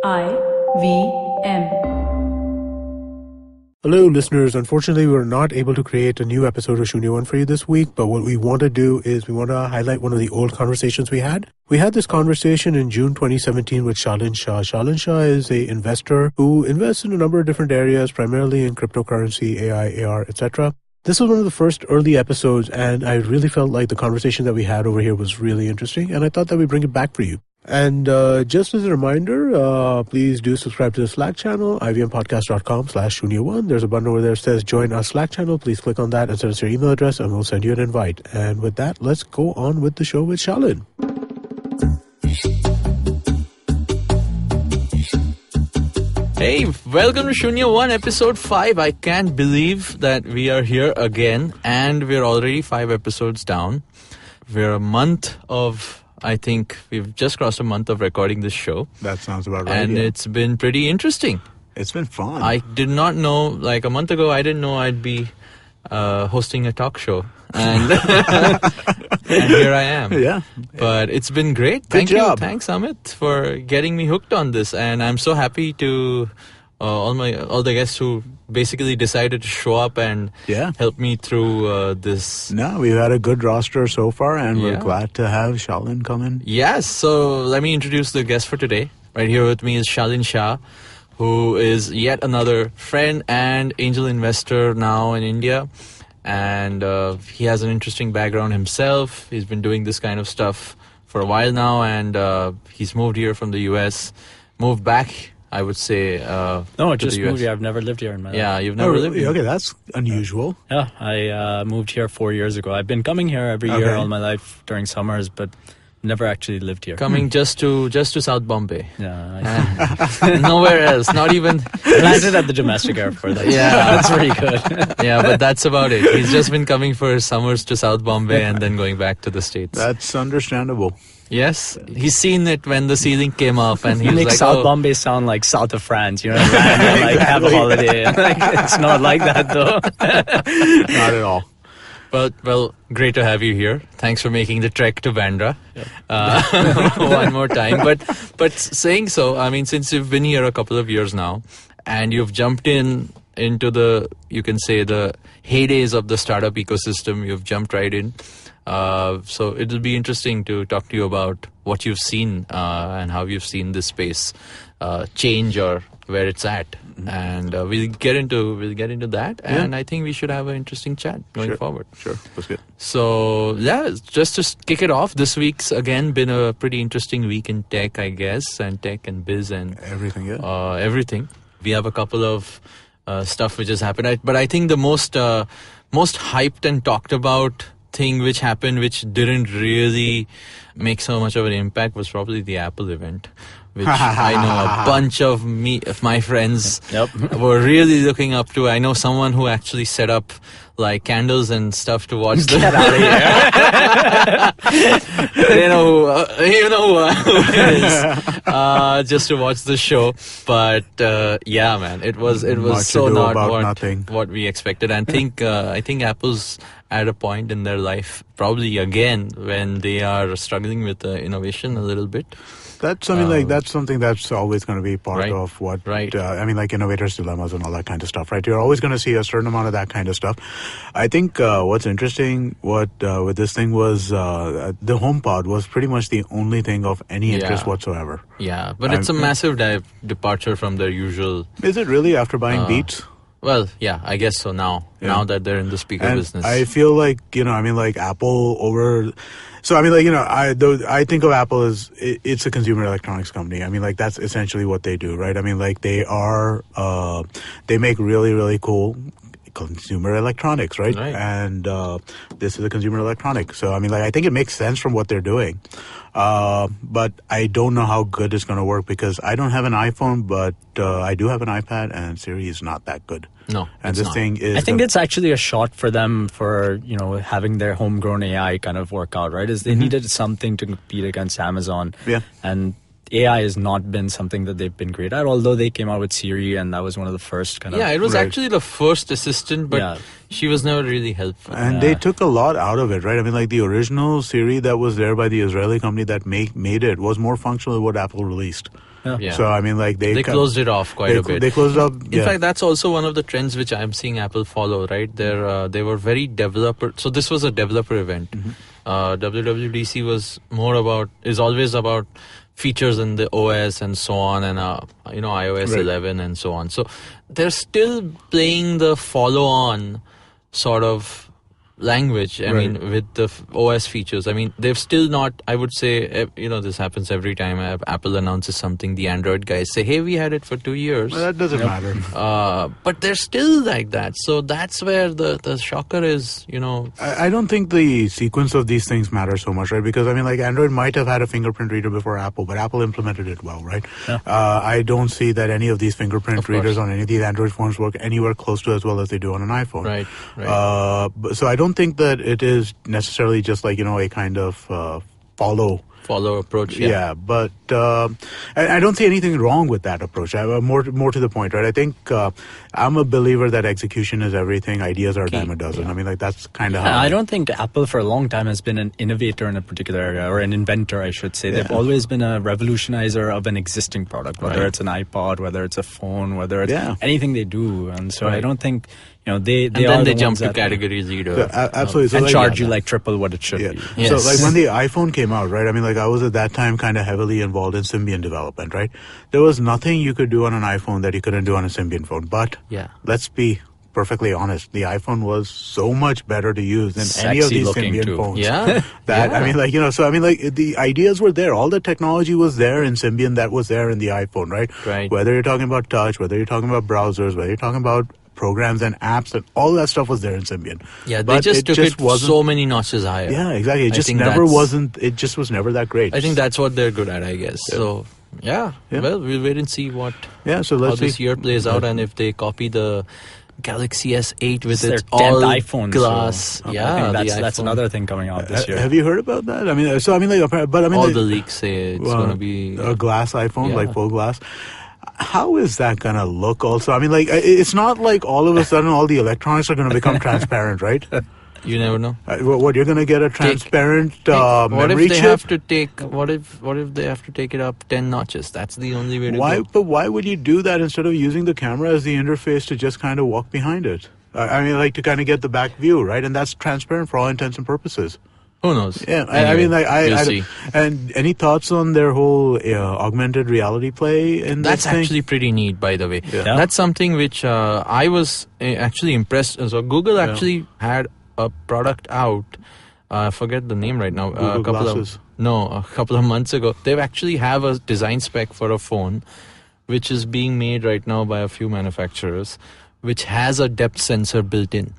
IVM. Hello, listeners. Unfortunately, we were not able to create a new episode of Shunya One for you this week, but what we want to do is we want to highlight one of the old conversations we had. We had this conversation in June 2017 with Shalin Shah. Shalin Shah is an investor who invests in a number of different areas, primarily in cryptocurrency, AI, AR, etc. This was one of the first early episodes, and I really felt like the conversation that we had over here was really interesting, and I thought that we'd bring it back for you. And just as a reminder, please do subscribe to the Slack channel, ivmpodcast.com/Shunya One. There's a button over there that says join our Slack channel. Please click on that and send us your email address, and we'll send you an invite. And with that, let's go on with the show with Shalin. Hey, welcome to Shunya One, episode 5. I can't believe that we are here again, and we're already 5 episodes down. We're a month of... I think we've just crossed a month of recording this show. That sounds about right. And It's been pretty interesting. It's been fun. I did not know, like a month ago, I didn't know I'd be hosting a talk show. And, and here I am. Yeah. But it's been great. Good job. Thanks, Amit, for getting me hooked on this. And I'm so happy to all the guests who basically decided to show up and help me through this. No, we've had a good roster so far, and we're glad to have Shalin come in. Yes, so let me introduce the guest for today. Right here with me is Shalin Shah, who is yet another friend and angel investor now in India. And he has an interesting background himself. He's been doing this kind of stuff for a while now, and he's moved here from the US, moved back, I would say. No, just moved here. I've never lived here in my life. Yeah, you've never lived here. Okay, that's unusual. Yeah, I moved here 4 years ago. I've been coming here every year all my life during summers, but never actually lived here. Coming just to South Bombay. Yeah. Nowhere else, not even... Landed at the domestic airport. That's pretty good. Yeah, but that's about it. He's just been coming for summers to South Bombay and then going back to the States. That's understandable. Yes, he's seen it when the ceiling came off, and he's like, South Bombay sound like south of France, you know, like have a holiday. Like, it's not like that, though. Not at all. Well, great to have you here. Thanks for making the trek to Bandra one more time. But saying so, I mean, since you've been here a couple of years now, and you've jumped into the, you can say, the heydays of the startup ecosystem, you've jumped right in. So it'll be interesting to talk to you about what you've seen and how you've seen this space change or where it's at. And we'll get into that. Yeah. And I think we should have an interesting chat going forward. Sure, that's good. So just to kick it off, this week's again been a pretty interesting week in tech, I guess, and tech and biz and everything. Everything. We have a couple of stuff which has happened, but I think the most hyped and talked about thing which happened, which didn't really make so much of an impact, was probably the Apple event, which I know a bunch of my friends were really looking up to. I know someone who actually set up like candles and stuff to watch the... Get out of here. you know who it is. Just to watch the show. But yeah, man, it was so not what we expected. And I think Apple's at a point in their life, probably again, when they are struggling with innovation a little bit. That's that's something that's always going to be part of what, like innovators' dilemmas and all that kind of stuff, right? You're always going to see a certain amount of that kind of stuff. I think what's interesting with this thing was the HomePod was pretty much the only thing of any interest whatsoever. Yeah, but it's a massive departure from their usual... Is it really, after buying Beats? Well, yeah, I guess so now that they're in the speaker business. I feel like, Apple over... So, I think of Apple as it's a consumer electronics company. That's essentially what they do, right? They make really, really cool consumer electronics, right? And this is a consumer electronic. So, I think it makes sense from what they're doing. But I don't know how good it's going to work because I don't have an iPhone, but I do have an iPad, and Siri is not that good. No, and this thing is... I think it's actually a shot for them for, having their homegrown AI kind of work out, right? Is they needed something to compete against Amazon. Yeah. And AI has not been something that they've been great at, although they came out with Siri, and that was one of the first kind of... Yeah, it was actually the first assistant, but she was never really helpful. And they took a lot out of it, right? The original Siri that was there by the Israeli company that made it was more functional than what Apple released. Yeah. So I mean, like they closed it off quite a bit. They closed up. In fact, that's also one of the trends which I'm seeing Apple follow. Right, they were very developer. So this was a developer event. WWDC is always about features in the OS and so on, and iOS 11 and so on. So they're still playing the follow-on sort of language. I mean, with the OS features. I mean, they've still not, I would say, this happens every time Apple announces something. The Android guys say, hey, we had it for 2 years. Well, that doesn't matter. But they're still like that. So that's where the shocker is, I don't think the sequence of these things matter so much, right? Because, I mean, like Android might have had a fingerprint reader before Apple, but Apple implemented it well, right? Yeah. I don't see that any of these fingerprint readers on any of these Android phones work anywhere close to as well as they do on an iPhone. Right. So I don't think that it is necessarily just like, a kind of follow approach. Yeah, but I don't see anything wrong with that approach. More to the point, right? I think I'm a believer that execution is everything. Ideas are a dime a dozen. I mean, like that's kind of how. I don't think Apple for a long time has been an innovator in a particular area, or an inventor, I should say. They've always been a revolutionizer of an existing product, whether it's an iPod, whether it's a phone, whether it's anything they do. And so I don't think. They jump to category leader. Absolutely. So and charge you like triple what it should be. Yes. So like when the iPhone came out, right? I mean, like I was at that time kind of heavily involved in Symbian development, right? There was nothing you could do on an iPhone that you couldn't do on a Symbian phone. But let's be perfectly honest, the iPhone was so much better to use than any of these Symbian phones. Yeah. I mean, like, so I mean, like the ideas were there. All the technology was there in Symbian that was there in the iPhone, right? Right. Whether you're talking about touch, whether you're talking about browsers, whether you're talking about programs and apps, and all that stuff was there in Symbian. Yeah, they just took it so many notches higher. Yeah, exactly. It just was never that great. I think that's what they're good at, I guess. Yeah. So, well, we'll wait and see how this year plays out, and if they copy the Galaxy S8 with its all iPhone glass. So, that's another thing coming out this year. Have you heard about that? I mean, all the leaks say it's going to be a glass iPhone, like full glass. How is that going to look also? I mean, like, it's not like all of a sudden all the electronics are going to become transparent, right? You never know. What you're going to get a transparent memory chip? What if they have to take it up 10 notches? That's the only way to go. But why would you do that instead of using the camera as the interface to just kind of walk behind it? I mean, like to kind of get the back view, right? And that's transparent for all intents and purposes. Who knows? Yeah, anyway, I mean, like, we'll see. And any thoughts on their whole augmented reality play in That's this thing? actually pretty neat, by the way. Yeah. That's something which I was actually impressed. So Google actually had a product out. I forget the name right now. A couple of months ago. They actually have a design spec for a phone, which is being made right now by a few manufacturers, which has a depth sensor built in.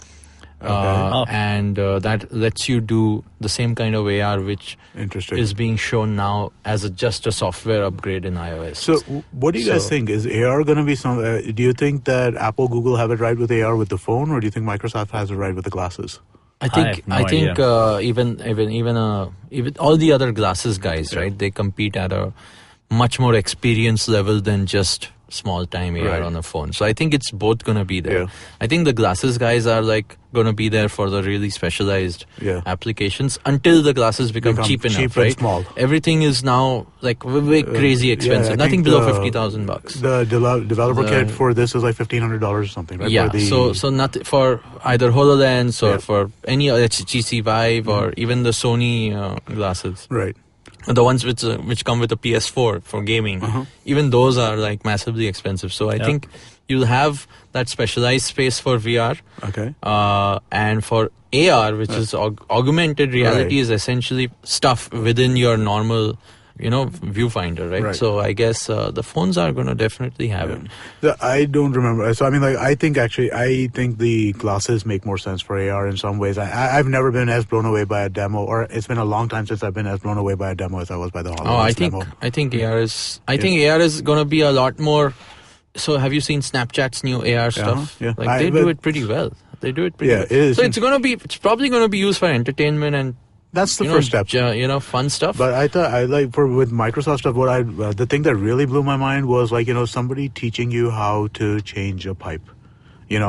And that lets you do the same kind of AR which is being shown now as just a software upgrade in iOS. So what do you guys think? Is AR going to be some... do you think that Apple, Google have it right with AR with the phone, or do you think Microsoft has it right with the glasses? I think even all the other glasses guys, right? They compete at a much more experience level than just small time AR on a phone. So I think it's both going to be there. Yeah. I think the glasses guys are like going to be there for the really specialized applications until the glasses become cheap enough, right? Small. Everything is now like way crazy expensive. Nothing below $50,000. The developer kit for this is like $1,500 or something, right? Yeah. So not for either HoloLens or for any HTC Vive or even the Sony glasses. Right. The ones which come with a PS4 for gaming, even those are like massively expensive. So I think you'll have that specialized space for VR. Okay. And for AR, which is augmented reality, is essentially stuff within your normal, viewfinder, right? So I guess the phones are going to definitely have it. I don't remember. So I mean, like, I think the glasses make more sense for AR in some ways. I've never been as blown away by a demo, or it's been a long time since I've been as blown away by a demo as I was by the HoloLens demo. I think AR is. I think AR is going to be a lot more. So have you seen Snapchat's new AR stuff? Yeah. Like they do it pretty well. They do it pretty well. It is. So it's probably going to be used for entertainment and. That's the first step. Fun stuff. But I thought with Microsoft stuff, the thing that really blew my mind was like, somebody teaching you how to change a pipe.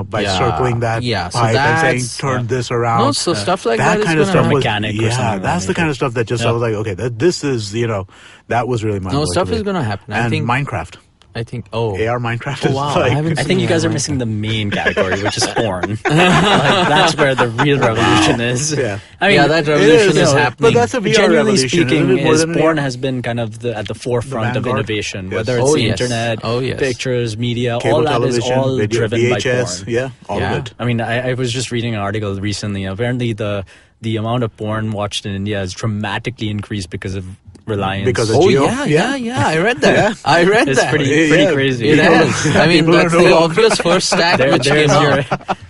by circling that pipe and saying, turn this around. No, so stuff like that kind is of stuff was, mechanic or something. That's the kind of stuff that just, I was like, okay, this is, that was really mind-blowing. No, stuff is going to happen. And Minecraft. I think, AR Minecraft is wow. like... I think you guys are missing the main category, which is porn. That's where the real revolution is. Yeah. I mean, that revolution is happening. But that's a VR generally revolution. speaking, porn has been kind of at the forefront of innovation, whether it's the internet, pictures, media, cable all that is all video, driven VHS, by porn. All of it. I mean, I was just reading an article recently. Apparently, the amount of porn watched in India has dramatically increased because of reliance. Because of Geo? Yeah. I read that. I read it's that. It's pretty crazy. It is. I mean, that's the obvious first stat which came out.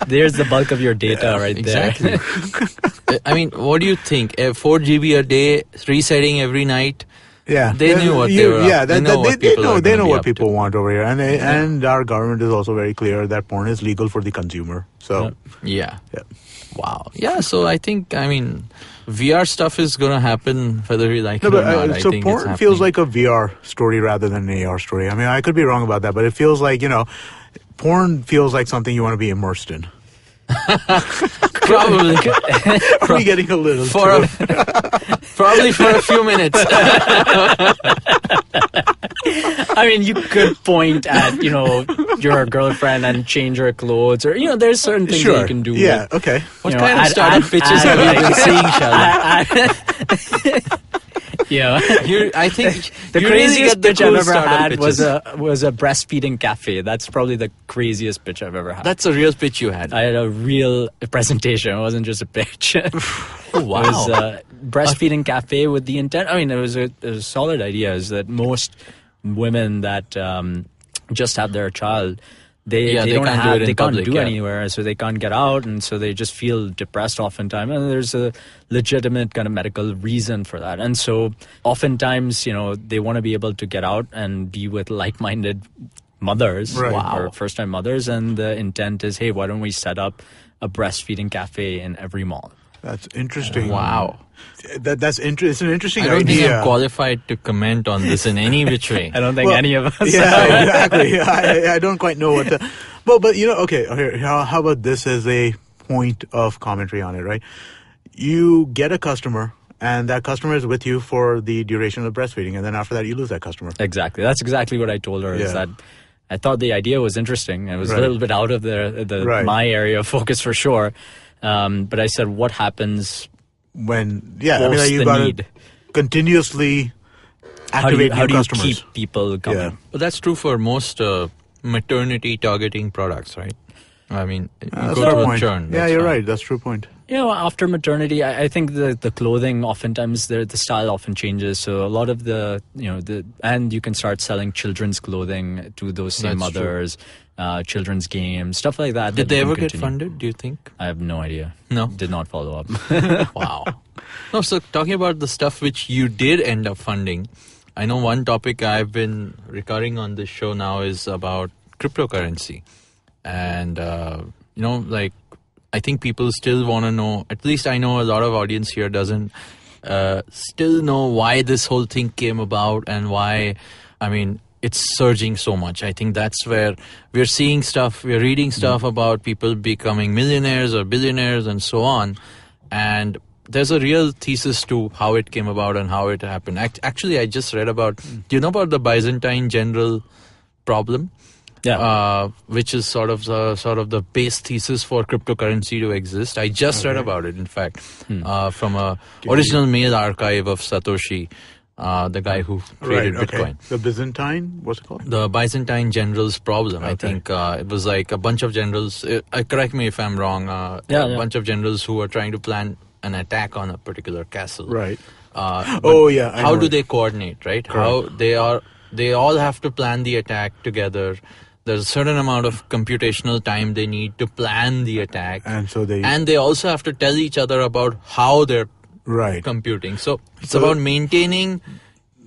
There's the bulk of your data right exactly. there. I mean, what do you think? 4 GB a day, resetting every night. Yeah, they knew what they were. Yeah, they know what people want over here, and our government is also very clear that porn is legal for the consumer. So yeah. Wow. Yeah. So I think VR stuff is going to happen whether we like it or not. So porn feels like a VR story rather than an AR story. I mean, I could be wrong about that, but it feels like porn feels like something you want to be immersed in. Probably. Are we getting a little probably for a few minutes. I mean, you could point at, your girlfriend and change her clothes, or, there's certain things that you can do. Yeah, okay. What kind of startup pitches have you been seeing, Shalin? I think the craziest pitch I've ever had was a breastfeeding cafe. That's probably the craziest pitch I've ever had. That's a real pitch you had. I had a real presentation. It wasn't just a pitch. Oh, wow. It was a breastfeeding cafe with the intent. I mean, it was a solid idea. Is that most women that just have their child, they can't do anywhere, so they can't get out, and so they just feel depressed oftentimes. And there's a legitimate kind of medical reason for that. And so oftentimes, they want to be able to get out and be with like-minded mothers, or first-time mothers. And the intent is, hey, why don't we set up a breastfeeding cafe in every mall? That's interesting. Wow. It's an interesting idea. I don't think I'm qualified to comment on this in any which way. I don't think any of us are. Yeah, exactly. I don't quite know what to... But okay, how about this as a point of commentary on it, right? You get a customer, and that customer is with you for the duration of breastfeeding, and then after that, you lose that customer. Exactly. That's exactly what I told her, is that I thought the idea was interesting. It was a little bit out of my area of focus for sure. But I said, what happens when you got to continuously activate new customers? How do you keep people coming? Yeah. But that's true for most maternity targeting products, right? I mean, you go to a churn. Yeah, you're right. That's a true point. After maternity, I think the clothing oftentimes the style often changes. So a lot of and you can start selling children's clothing to those same mothers. Children's games, stuff like that. Did they ever get funded, do you think? I have no idea. No? Did not follow up. Wow. No, so talking about the stuff which you did end up funding, I know one topic I've been recurring on this show now is about cryptocurrency. And, I think people still want to know, at least I know a lot of audience here doesn't still know why this whole thing came about and why, it's surging so much. I think that's where we're seeing stuff, we're reading stuff about people becoming millionaires or billionaires and so on. And there's a real thesis to how it came about and how it happened. Actually, I just read about, do you know about the Byzantine general problem? Yeah. Which is sort of the base thesis for cryptocurrency to exist. I just read about it, in fact, from a original mail archive of Satoshi. The guy who created Bitcoin. The Byzantine, what's it called? The Byzantine generals problem. I think it was like a bunch of generals, correct me if I'm wrong, a bunch of generals who were trying to plan an attack on a particular castle. Right. How do they coordinate, right? Correct. How they all have to plan the attack together. There's a certain amount of computational time they need to plan the attack. And they also have to tell each other about how they're computing. So it's about maintaining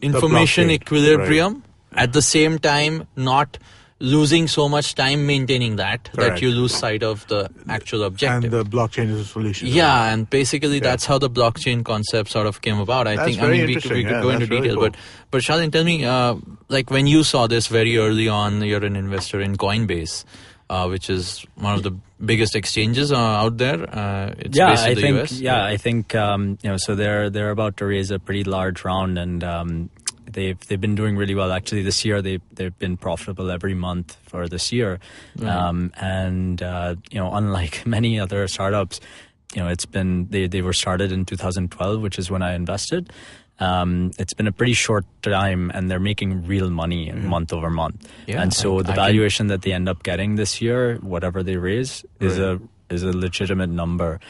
information equilibrium at the same time not losing so much time maintaining that you lose sight of the actual objective. And the blockchain is a solution. Yeah, and basically that's how the blockchain concept sort of came about. I think we could go into detail, really cool. But Shalin, tell me, like when you saw this very early on, you're an investor in Coinbase. which is one of the biggest exchanges out there. It's yeah, based in I the think. US. Yeah, I think so. They're about to raise a pretty large round, and they've been doing really well. Actually, this year they've been profitable every month for this year, and unlike many other startups, it's been they were started in 2012, which is when I invested. It's been a pretty short time, and they're making real money month over month. Yeah, and so the valuation that they end up getting this year, whatever they raise, is a legitimate number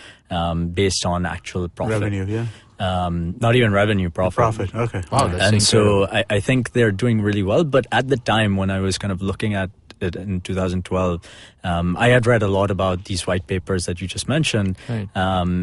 based on actual profit. Revenue, yeah. Not even revenue, profit. Profit, okay. Wow, and so I think they're doing really well. But at the time when I was kind of looking at it in 2012, I had read a lot about these white papers that you just mentioned, right.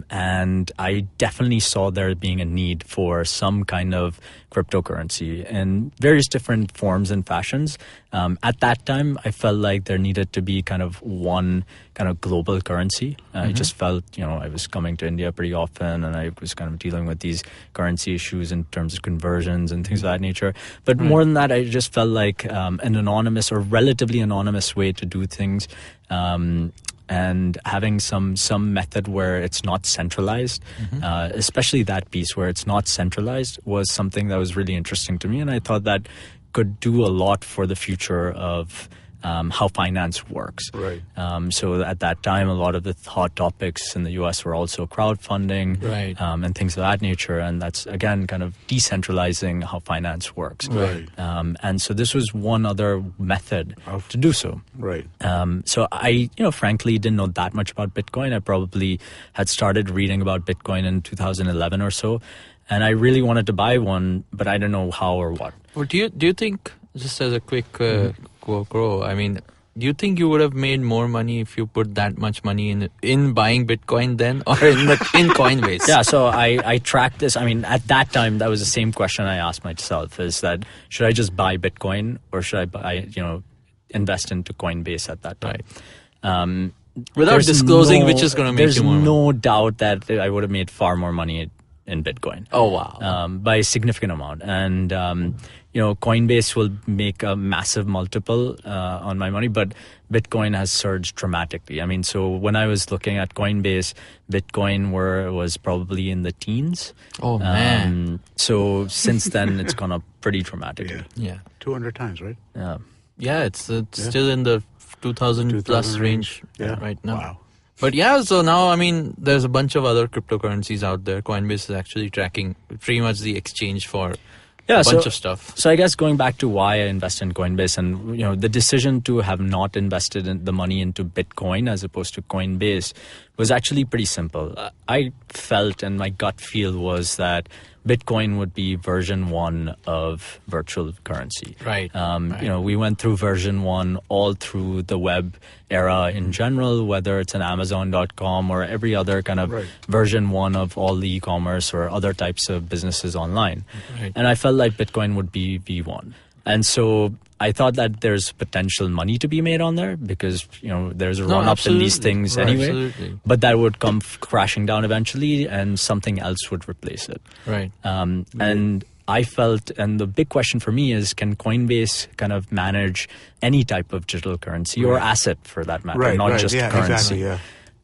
And I definitely saw there being a need for some kind of cryptocurrency in various different forms and fashions. At that time, I felt like there needed to be kind of one kind of global currency. I just felt, I was coming to India pretty often, and I was kind of dealing with these currency issues in terms of conversions and things of that nature. But more than that, I just felt like an anonymous or relatively anonymous way to do things. And having some method where it's not centralized, especially that piece where it's not centralized, was something that was really interesting to me. And I thought that could do a lot for the future of how finance works. Right. So at that time, a lot of the hot topics in the US were also crowdfunding, right. And things of that nature. And that's, again, kind of decentralizing how finance works. Right. And so this was one other method to do so. Right. So I, frankly, didn't know that much about Bitcoin. I probably had started reading about Bitcoin in 2011 or so. And I really wanted to buy one, but I didn't know how or what. Well, do you think, just as a quick grow, I mean, do you think you would have made more money if you put that much money in buying Bitcoin then, or in Coinbase? Yeah, so I tracked this. I mean, at that time, that was the same question I asked myself: is that should I just buy Bitcoin or should I buy, invest into Coinbase at that time? Right. Without disclosing which is going to make you more money. There's no doubt that I would have made far more money in Bitcoin. Oh, wow. By a significant amount. And, Coinbase will make a massive multiple on my money, but Bitcoin has surged dramatically. I mean, so when I was looking at Coinbase, Bitcoin was probably in the teens. Oh, man. So since then, it's gone up pretty dramatically. Yeah. 200 times, right? Yeah. Yeah, it's still in the 2,000 plus range right now. Wow. But yeah, so now, I mean, there's a bunch of other cryptocurrencies out there. Coinbase is actually tracking pretty much the exchange for a bunch of stuff. So I guess going back to why I invest in Coinbase, and the decision to have not invested in the money into Bitcoin as opposed to Coinbase was actually pretty simple. I felt, and my gut feel was that Bitcoin would be version 1 of virtual currency. Right. We went through version 1 all through the web era in general, whether it's an Amazon.com or every other kind of version 1 of all the e-commerce or other types of businesses online. Right. And I felt like Bitcoin would be V1. And so I thought that there's potential money to be made on there because, there's a run-up in these things anyway. Absolutely. But that would come crashing down eventually and something else would replace it. Right. And I felt, and the big question for me is, can Coinbase kind of manage any type of digital currency or asset for that matter, not just currency? Exactly, yeah.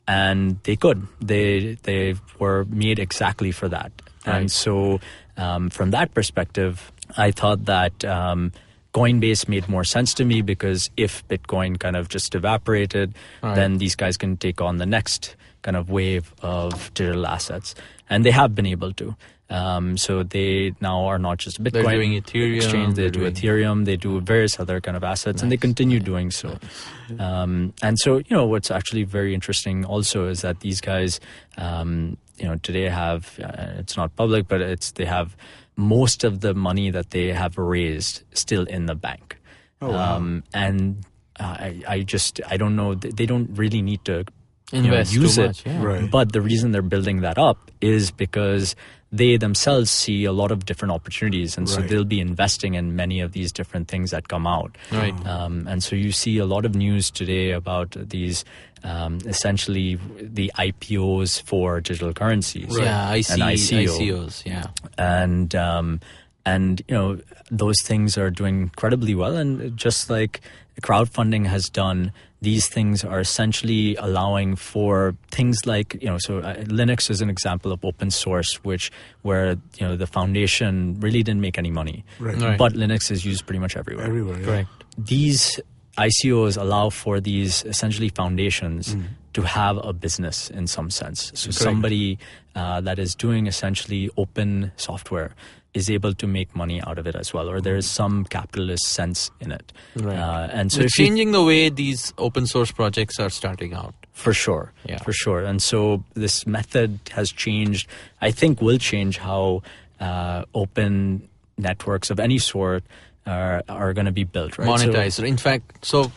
And they could. They were made exactly for that. Right. And so from that perspective, I thought that Coinbase made more sense to me because if Bitcoin kind of just evaporated, then these guys can take on the next kind of wave of digital assets. And they have been able to. So they now are not just Bitcoin. They're doing Ethereum. Exchange, they do Ethereum, they do various other kind of assets, and they continue doing so. And so, what's actually very interesting also is that these guys, today have, it's not public, but they have most of the money that they have raised still in the bank. Oh, wow. And I don't know, they don't really need to invest use too it. much, yeah. Right. But the reason they're building that up is because they themselves see a lot of different opportunities. And so they'll be investing in many of these different things that come out. Right. And so you see a lot of news today about these, essentially the IPOs for digital currencies. Right. Yeah, ICOs. Yeah. And those things are doing incredibly well. And just like crowdfunding has done these things are essentially allowing for things like, Linux is an example of open source, where the foundation really didn't make any money, Right. but Linux is used pretty much everywhere. Everywhere, yeah. Correct. These ICOs allow for these essentially foundations to have a business in some sense. So somebody that is doing essentially open software is able to make money out of it as well, or there is some capitalist sense in it. Right. And so it's changing the way these open source projects are starting out. For sure. Yeah. For sure. And so this method has changed, I think will change how open networks of any sort are going to be built, right? Monetized. In fact, so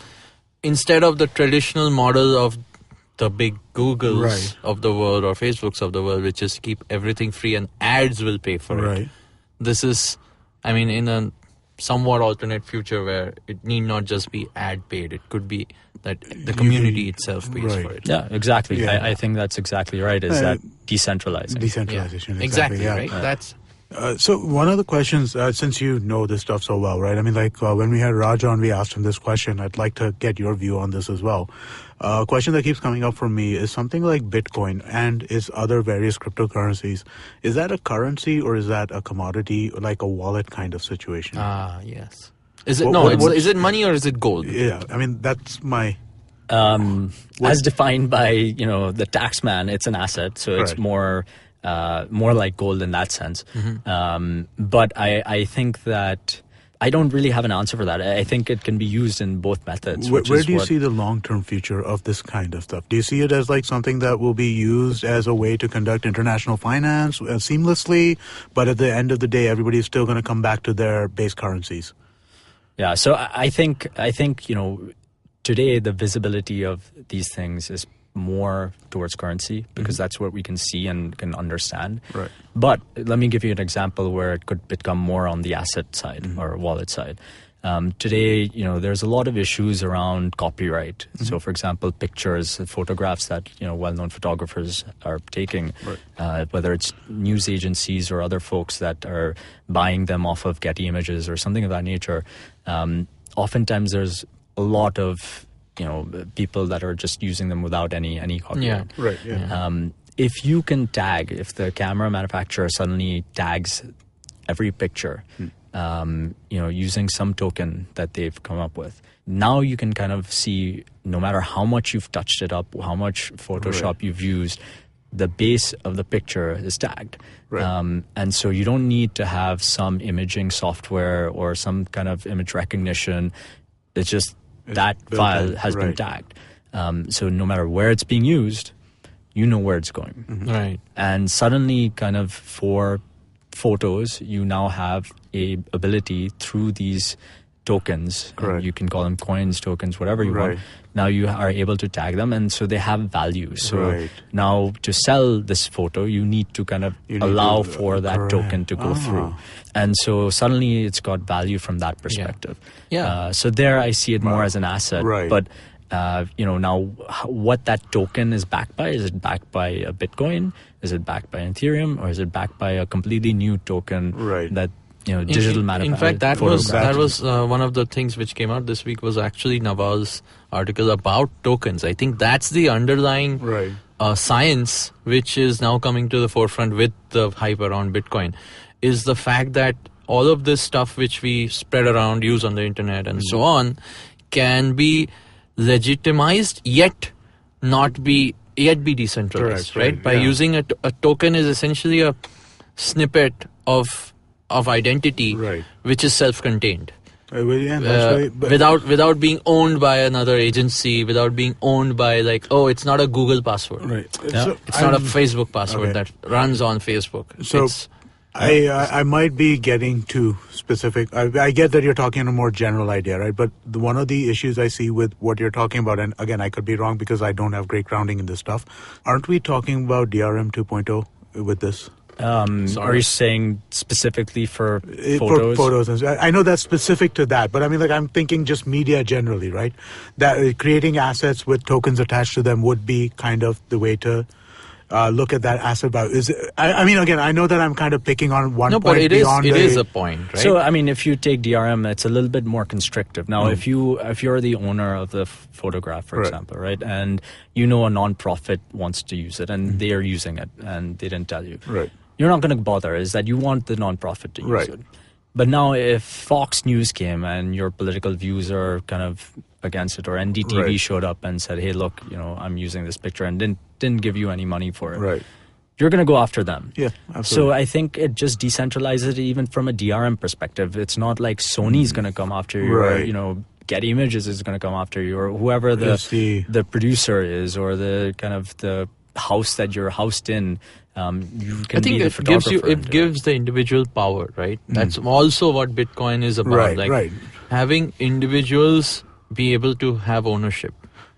instead of the traditional model of the big Googles of the world or Facebooks of the world, which is keep everything free and ads will pay for it. This is, in a somewhat alternate future where it need not just be ad paid. It could be that the community itself pays for it. Yeah, exactly. Yeah. I think that's exactly right, is that decentralizing. Decentralization, exactly yeah. right? That's... So one of the questions, since you know this stuff so well, right? When we had Raj on, we asked him this question. I'd like to get your view on this as well. A question that keeps coming up for me is something like Bitcoin and its other various cryptocurrencies. Is that a currency or is that a commodity, like a wallet kind of situation? Yes. Is it is it money or is it gold? Yeah, that's my... as defined by, the tax man, it's an asset. So it's more like gold in that sense. But I think that I don't really have an answer for that. I think it can be used in both methods. Where do you see the long-term future of this kind of stuff? Do you see it as like something that will be used as a way to conduct international finance seamlessly, but at the end of the day, everybody's still going to come back to their base currencies? Yeah, so I think today the visibility of these things is more towards currency because that's what we can see and can understand. Right. But let me give you an example where it could become more on the asset side or wallet side. Today, there's a lot of issues around copyright. So, for example, pictures, photographs that, well-known photographers are taking, whether it's news agencies or other folks that are buying them off of Getty Images or something of that nature. Oftentimes there's a lot of people that are just using them without any copyright. Yeah. Right. Yeah. If you can tag, if the camera manufacturer suddenly tags every picture, using some token that they've come up with, now you can kind of see, no matter how much you've touched it up, how much Photoshop you've used, the base of the picture is tagged. Right. And so you don't need to have some imaging software or some kind of image recognition. It's just that file has been tagged. So no matter where it's being used, you know where it's going. Right. And suddenly, kind of for photos, you now have a ability through these tokens. You can call them coins, tokens, whatever you want. Now you are able to tag them, and so they have value. So now to sell this photo, you need to kind of allow for that token to go through. And so suddenly it's got value from that perspective. So there I see it more as an asset. But now what that token is backed by, is it backed by a Bitcoin? Is it backed by Ethereum? Or is it backed by a completely new token that digital manufacturing? In fact, that was one of the things which came out this week was actually Naval's article about tokens. I think that's the underlying science which is now coming to the forefront with the hype around Bitcoin, is the fact that all of this stuff which we spread around, use on the internet and so on, can be legitimized yet be decentralized, right? By using a token is essentially a snippet of identity which is self-contained. Without being owned by another agency, without being owned by it's not a Google password. So it's not a Facebook password that runs on Facebook. So I might be getting too specific. I get that you're talking on a more general idea, right? But one of the issues I see with what you're talking about, and again, I could be wrong because I don't have great grounding in this stuff. Aren't we talking about DRM 2.0 with this? Are you saying specifically for photos? For photos. I know that's specific to that, but I'm thinking just media generally, right? That creating assets with tokens attached to them would be kind of the way to look at that asset value. I mean, again, I know that I'm kind of picking on one point but it beyond is a point, right? So, I mean, if you take DRM, it's a little bit more constrictive. Now, if you're the owner of the photograph, for example, right, and you know a non-profit wants to use it, and they are using it, and they didn't tell you, right, you're not going to bother. Is that you want the non-profit to use it? But now, if Fox News came and your political views are kind of against it, or NDTV showed up and said, "Hey, look, I'm using this picture," and didn't give you any money for it, right, you're going to go after them. Yeah, absolutely. So I think it just decentralizes it even from a DRM perspective. It's not like Sony's going to come after you, or Getty Images is going to come after you, or whoever the producer is, or the kind of the house that you're housed in. You can be the photographer. It gives the individual power, right? That's also what Bitcoin is about. Having individuals be able to have ownership.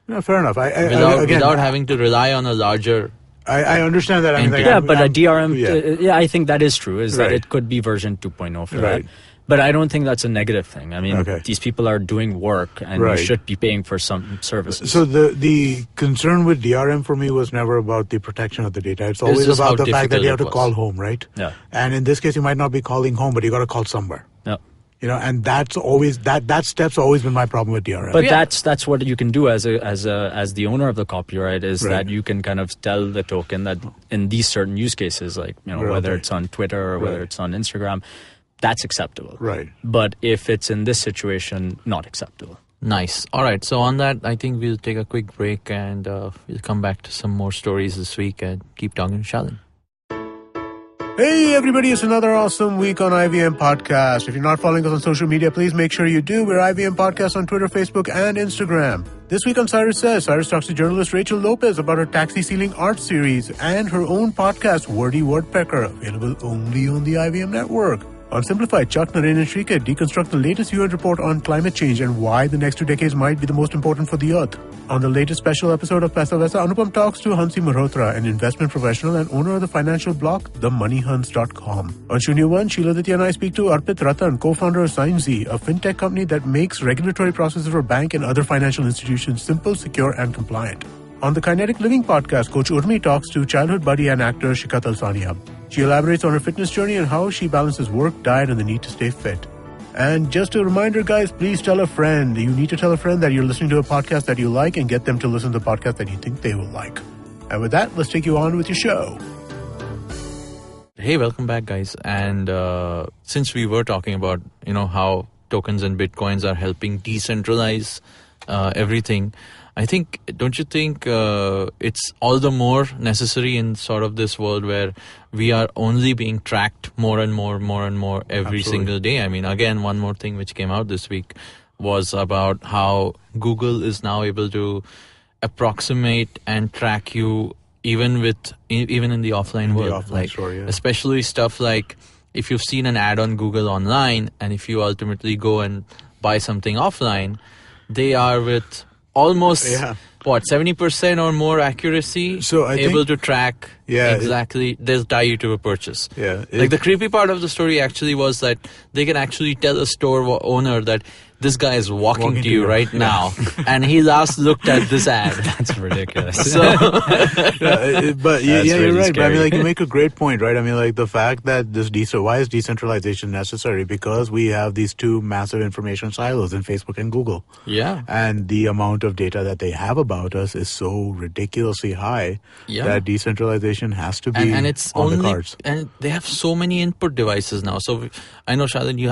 No, fair enough. Without having to rely on a larger. I understand that. But a DRM, I think that is true. That it could be version 2.0 for that. But I don't think that's a negative thing. I mean, these people are doing work, and you should be paying for some services. So the concern with DRM for me was never about the protection of the data. It's always about the fact that you have to call home, right? Yeah. And in this case, you might not be calling home, but you got to call somewhere. Yeah. And that's always that step's always been my problem with DRM. But that's what you can do as the owner of the copyright is that you can kind of tell the token that in these certain use cases, like whether it's on Twitter or whether it's on Instagram, that's acceptable. Right. But if it's in this situation, not acceptable. Nice. All right. So on that, I think we'll take a quick break, and we'll come back to some more stories this week and keep talking to Shalin. Hey everybody, it's another awesome week on IVM Podcast. If you're not following us on social media, please make sure you do. We're IVM Podcast on Twitter, Facebook, and Instagram. This week on Cyrus Says, Cyrus talks to journalist Rachel Lopez about her Taxi Ceiling art series and her own podcast, Wordy Woodpecker, available only on the IVM network. On Simplified, Chuck, Naren, and Shrika deconstruct the latest UN report on climate change and why the next 2 decades might be the most important for the Earth. On the latest special episode of Paisa Vaisa, Anupam talks to Hansi Malhotra, an investment professional and owner of the financial blog, themoneyhunts.com. On Shunya One, Shiladitya and I speak to Arpit Ratan, co-founder of SignZ, a fintech company that makes regulatory processes for bank and other financial institutions simple, secure, and compliant. On the Kinetic Living podcast, Coach Urmi talks to childhood buddy and actor Shikat Alsaniab. She elaborates on her fitness journey and how she balances work, diet, and the need to stay fit. And just a reminder, guys, please tell a friend. You need to tell a friend that you're listening to a podcast that you like and get them to listen to the podcast that you think they will like. And with that, let's take you on with your show. Hey, welcome back, guys. And since we were talking about, how tokens and Bitcoins are helping decentralize everything, don't you think it's all the more necessary in sort of this world where we are only being tracked more and more every single day? I mean, again, one more thing which came out this week was about how Google is now able to approximate and track you even in the offline world. Especially stuff like if you've seen an ad on Google online and if you ultimately go and buy something offline, they are with almost 70% or more accuracy, able to track exactly. They'll tie you to a purchase. The creepy part of the story actually was that they can actually tell a store owner that this guy is walking to you right now, and he last looked at this ad. That's ridiculous. But you're right. But I mean, you make a great point, right? I mean, the fact that why is decentralization necessary? Because we have these two massive information silos in Facebook and Google. Yeah. And the amount of data that they have about us is so ridiculously high that decentralization has to be and it's on only, the cards. And they have so many input devices now. So I know, Shalin, you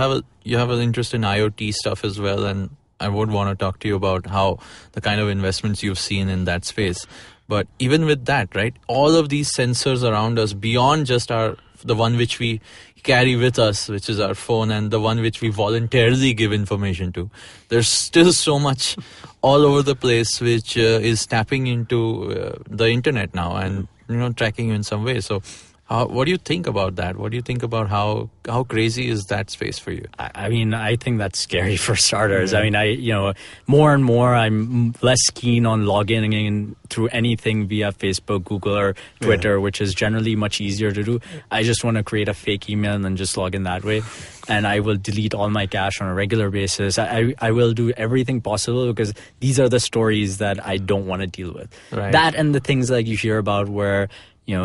have an interest in IoT stuff as well, and I would want to talk to you about how the kind of investments you've seen in that space. But even with that, right, all of these sensors around us, beyond just the one which we carry with us, which is our phone, and the one which we voluntarily give information to, there's still so much all over the place which is tapping into the internet now and tracking you in some way. So what do you think about that? What do you think about how crazy is that space for you? I mean, I think that's scary for starters. I mean, more and more, I'm less keen on logging in through anything via Facebook, Google, or Twitter, which is generally much easier to do. I just want to create a fake email and then just log in that way. And I will delete all my cache on a regular basis. I will do everything possible because these are the stories that I don't want to deal with. Right. That and the things like you hear about where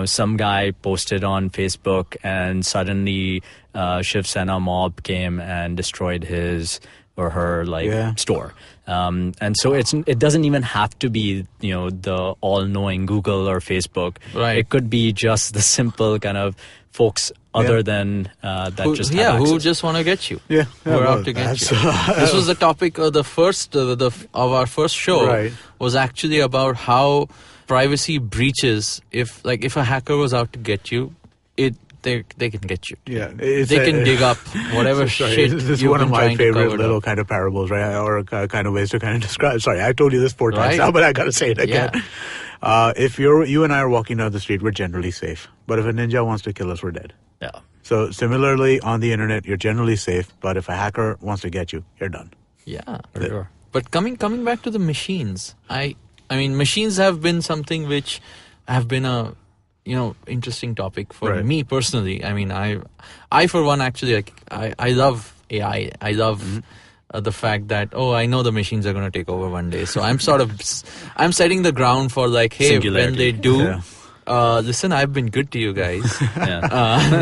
some guy posted on Facebook and suddenly Shiv Sena mob came and destroyed his or her store. And so it doesn't even have to be, the all-knowing Google or Facebook. Right. It could be just the simple kind of folks other than that who just want to get you. Yeah. Who are out to get you. This was the topic of the first of our first show. Right. Was actually about how privacy breaches, if a hacker was out to get you, they can get you. Yeah, they can dig up whatever shit. This is one of my favorite little kind of parables, right? Or kind of ways to kind of describe. Sorry, I told you this 4 times now, but I got to say it again. Yeah. If you and I are walking down the street, we're generally safe. But if a ninja wants to kill us, we're dead. Yeah. So similarly, on the internet, you're generally safe. But if a hacker wants to get you, you're done. Yeah, for sure. But coming back to the machines, I mean, machines have been something which have been a interesting topic for me personally. I mean, I for one actually I love AI. I love the fact that I know the machines are going to take over one day. So I'm I'm setting the ground for hey, when they do. Listen, I've been good to you guys.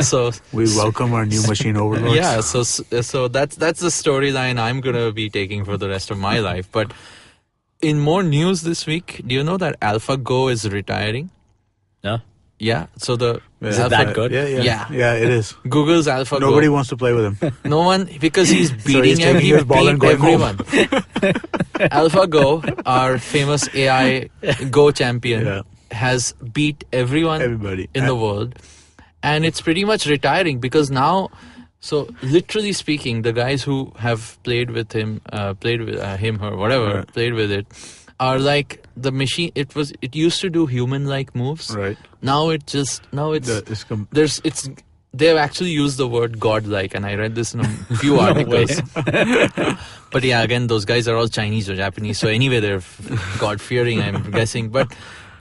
So we welcome our new machine overlords. Yeah, so that's the storyline I'm gonna be taking for the rest of my life. But in more news this week, do you know that AlphaGo is retiring? Yeah. Yeah. So is it that good? Yeah. Yeah, it is. Google's AlphaGo. Nobody wants to play with him. No one, because he's beating everyone. AlphaGo, our famous AI Go champion, has beat everybody in the world, and it's pretty much retiring because now, so literally speaking, the guys who have played with him or whatever, played with it, are like the machine. It used to do human-like moves. Right. Now they've actually used the word godlike, and I read this in a few articles. But yeah, again, those guys are all Chinese or Japanese, so anyway, they're God-fearing, I'm guessing. But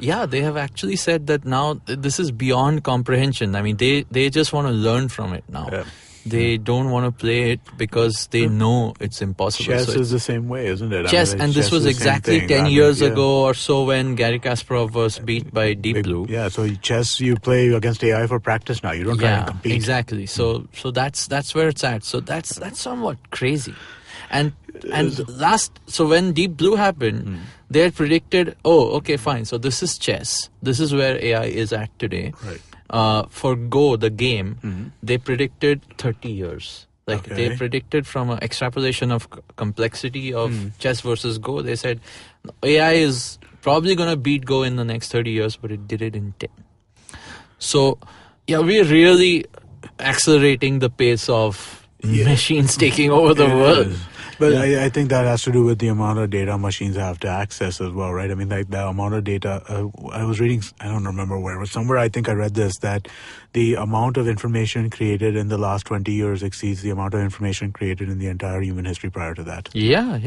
yeah, they have actually said that now this is beyond comprehension. I mean, they just want to learn from it now. Yeah. They don't want to play it because they know it's impossible. Chess is the same way, isn't it? Chess, and this was exactly 10 years ago or so when Garry Kasparov was beat by Deep Blue. Yeah, so chess, you play against AI for practice now. You don't try to compete. Exactly. So that's where it's at. So that's somewhat crazy. And when Deep Blue happened, they had predicted, okay, fine. So this is chess. This is where AI is at today. Right. For Go, the game, they predicted 30 years. They predicted from an extrapolation of complexity of chess versus Go. They said AI is probably going to beat Go in the next 30 years, but it did it in 10. So, yeah, we're really accelerating the pace of machines taking over the world. But I think that has to do with the amount of data machines have to access as well, right? I mean, like the amount of data, I was reading, I don't remember where, but somewhere I think I read this, that the amount of information created in the last 20 years exceeds the amount of information created in the entire human history prior to that. Yeah.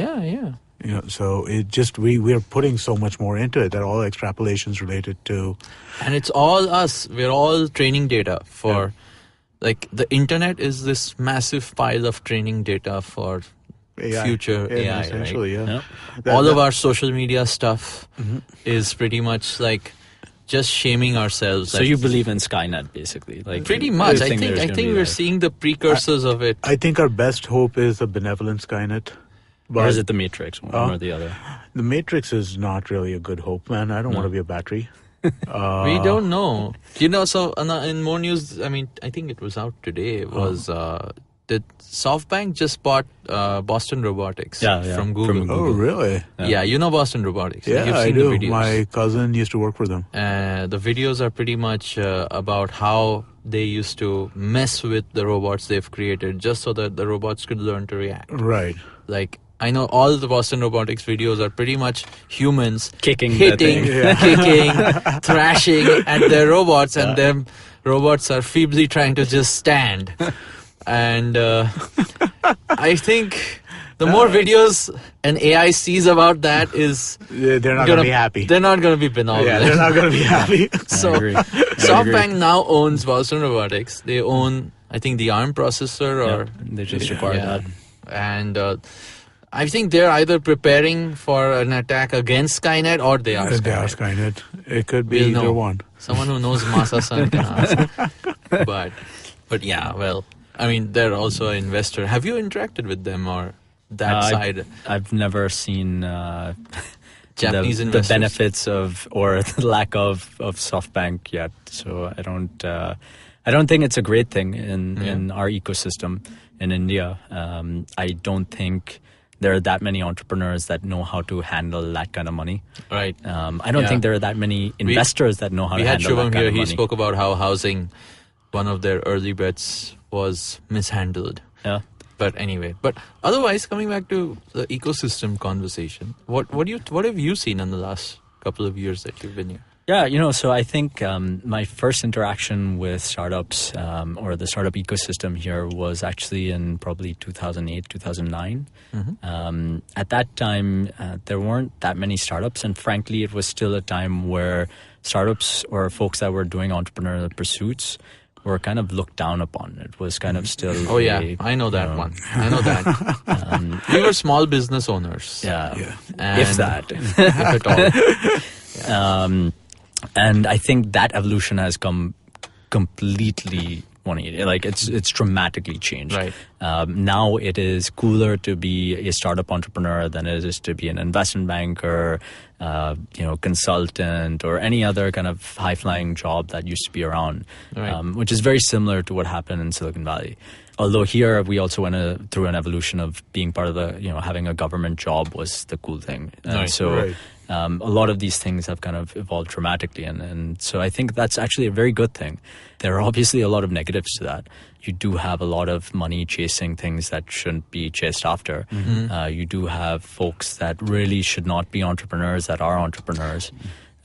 So it just, we are putting so much more into it that all extrapolations related to... And it's all us. We're all training data for, the internet is this massive pile of training data for... future AI, essentially, right? All of our social media stuff is pretty much just shaming ourselves. So you believe in Skynet, basically? Pretty much. I think we're seeing the precursors of it. I think our best hope is a benevolent Skynet. Or is it the Matrix, one or the other? The Matrix is not really a good hope, man. I don't want to be a battery. We don't know. So in more news, I mean, I think it was out today, was... Did SoftBank just bought Boston Robotics from Google? Oh, really? Yeah, you know Boston Robotics. Yeah, You've seen I do. The videos. My cousin used to work for them. The videos are pretty much about how they used to mess with the robots they've created just so that the robots could learn to react. Right. I know all the Boston Robotics videos are pretty much humans hitting, kicking, thrashing at their robots, and them robots are feebly trying to just stand. And I think the more videos an AI sees about that is... they're not going to be happy. They're not going to be benevolent. Yeah, they're not going to be happy. So SoftBank now owns Boston Robotics. They own, I think, the ARM processor. They just acquired that. And I think they're either preparing for an attack against Skynet or they are Skynet. They are Skynet. It could be either one. Someone who knows Masa-san can ask. But yeah, well, I mean, they're also an investor. Have you interacted with them or that side? I've never seen Japanese investors. The benefits of or the lack of SoftBank yet. So I don't think it's a great thing in our ecosystem in India. I don't think there are that many entrepreneurs that know how to handle that kind of money. Right. I don't think there are that many investors that know how to handle that kind of money. We had Shubham here. He spoke about how housing, one of their early bets, was mishandled. Yeah. But anyway, otherwise, coming back to the ecosystem conversation, what have you seen in the last couple of years that you've been here? Yeah, so I think my first interaction with startups or the startup ecosystem here was actually in probably 2008, 2009. Mm-hmm. At that time, there weren't that many startups, and frankly, it was still a time where startups or folks that were doing entrepreneurial pursuits were kind of looked down upon. It was kind of still... Oh, yeah. I know that one. I know that. We were small business owners. Yeah. And if that. If at all. Yeah. And I think that evolution has come completely 180. Like it's dramatically changed. Right. Now it is cooler to be a startup entrepreneur than it is to be an investment banker, consultant, or any other kind of high-flying job that used to be around, right. Which is very similar to what happened in Silicon Valley. Although here we also went through an evolution of being part of the, having a government job was the cool thing. Right. So right. A lot of these things have kind of evolved dramatically. And so I think that's actually a very good thing. There are obviously a lot of negatives to that. You do have a lot of money chasing things that shouldn't be chased after. Mm-hmm. You do have folks that really should not be entrepreneurs that are entrepreneurs.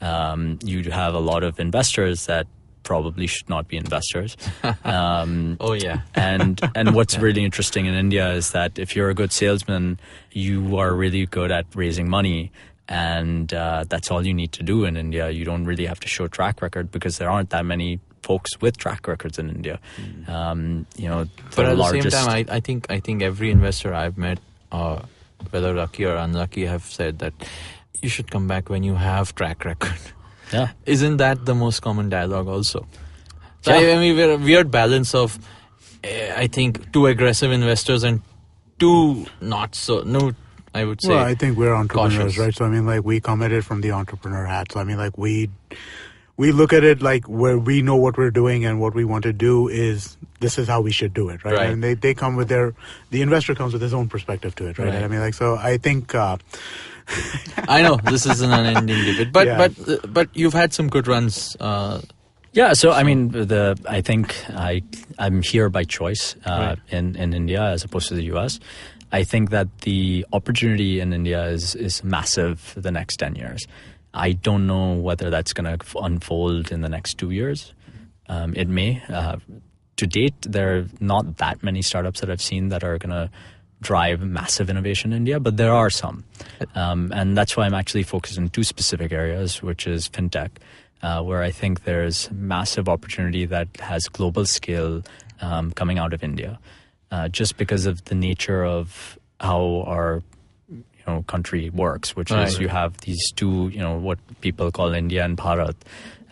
You have a lot of investors that probably should not be investors. Oh yeah. And what's really interesting in India is that if you're a good salesman, you are really good at raising money. And that's all you need to do in India. You don't really have to show track record because there aren't that many folks with track records in India. But at the same time, I think every investor I've met, whether lucky or unlucky, have said that you should come back when you have track record. Yeah. Isn't that the most common dialogue also? So yeah. I mean, we're a weird balance of, I think, too aggressive investors and too not so. No, I would say. Well, I think we're entrepreneurs, cautious. right? So I mean, like we come at it from the entrepreneur hat. So I mean, like we look at it like where we know what we're doing and what we want to do is this is how we should do it, right? Right. And they come with the investor comes with his own perspective to it, right? Right. I mean, like so I think. I know this is an unending debate, but you've had some good runs. Yeah, so I mean, I think I'm here by choice Right. in India as opposed to the US. I think that the opportunity in India is massive for the next 10 years. I don't know whether that's going to unfold in the next 2 years. It may. To date, there are not that many startups that I've seen that are going to drive massive innovation in India, but there are some. And that's why I'm actually focused on two specific areas, which is FinTech, where I think there's massive opportunity that has global scale coming out of India. Just because of the nature of how our country works, which Right. is you have these two, what people call India and Bharat,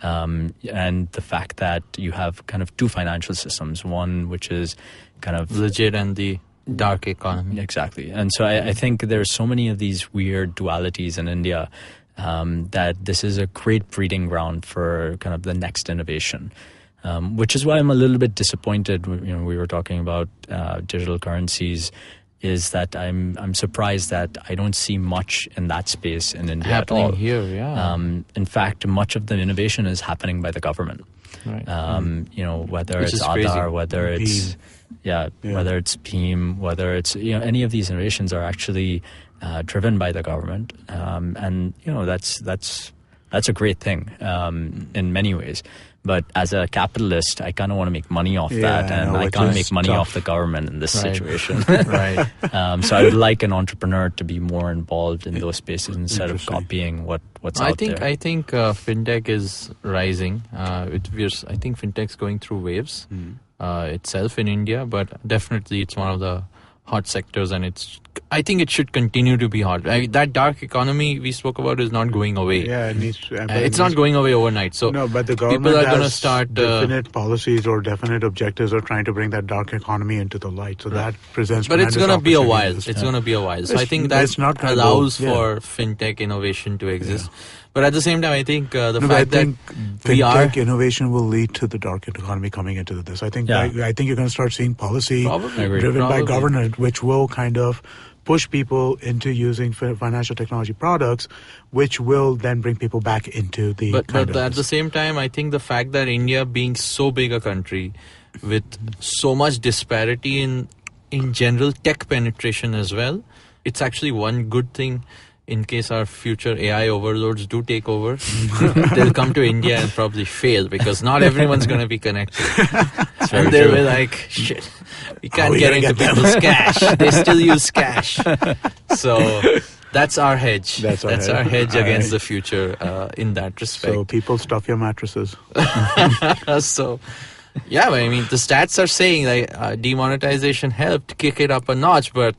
and the fact that you have kind of two financial systems, one which is kind of Legit and the dark economy. Exactly. And so I think there's so many of these weird dualities in India that this is a great breeding ground for kind of the next innovation. Which is why I'm a little bit disappointed. We were talking about digital currencies. Is that I'm surprised that I don't see much in that space in India Happening at all. here, yeah. In fact, much of the innovation is happening by the government. Right. Whether Which it's is crazy. Aadhaar, whether it's whether it's PIM, whether it's any of these innovations are actually driven by the government, and that's a great thing in many ways. But as a capitalist, I kind of want to make money off that, and I can't make money off the government in this Right. situation. Right. So I would like an entrepreneur to be more involved in those spaces instead of copying what's out there. I think fintech is rising. I think fintech's going through waves itself in India, but definitely it's one of the hot sectors, and I think it should continue to be hot. That dark economy we spoke about is not going away. Yeah, it needs to. It's not going away overnight. So no, but the government people are has going to start definite policies or definite objectives of trying to bring that dark economy into the light. So that presents. But it's going to be a while. It's going to be a while. So I think that allows for fintech innovation to exist. Yeah. But at the same time, I think fact that fintech innovation will lead to the dark economy coming into this. I think you're going to start seeing policy driven by government, which will kind of push people into using financial technology products, which will then bring people back into the. But at the same time, I think the fact that India, being so big a country with so much disparity in general tech penetration as well, it's actually one good thing. In case our future AI overlords do take over, they'll come to India and probably fail because not everyone's going to be connected. And they'll be like, shit, we can't get into people's cash. They still use cash. So that's our hedge. That's our hedge against the future in that respect. So people stuff your mattresses. So, yeah, but I mean, the stats are saying like demonetization helped kick it up a notch, but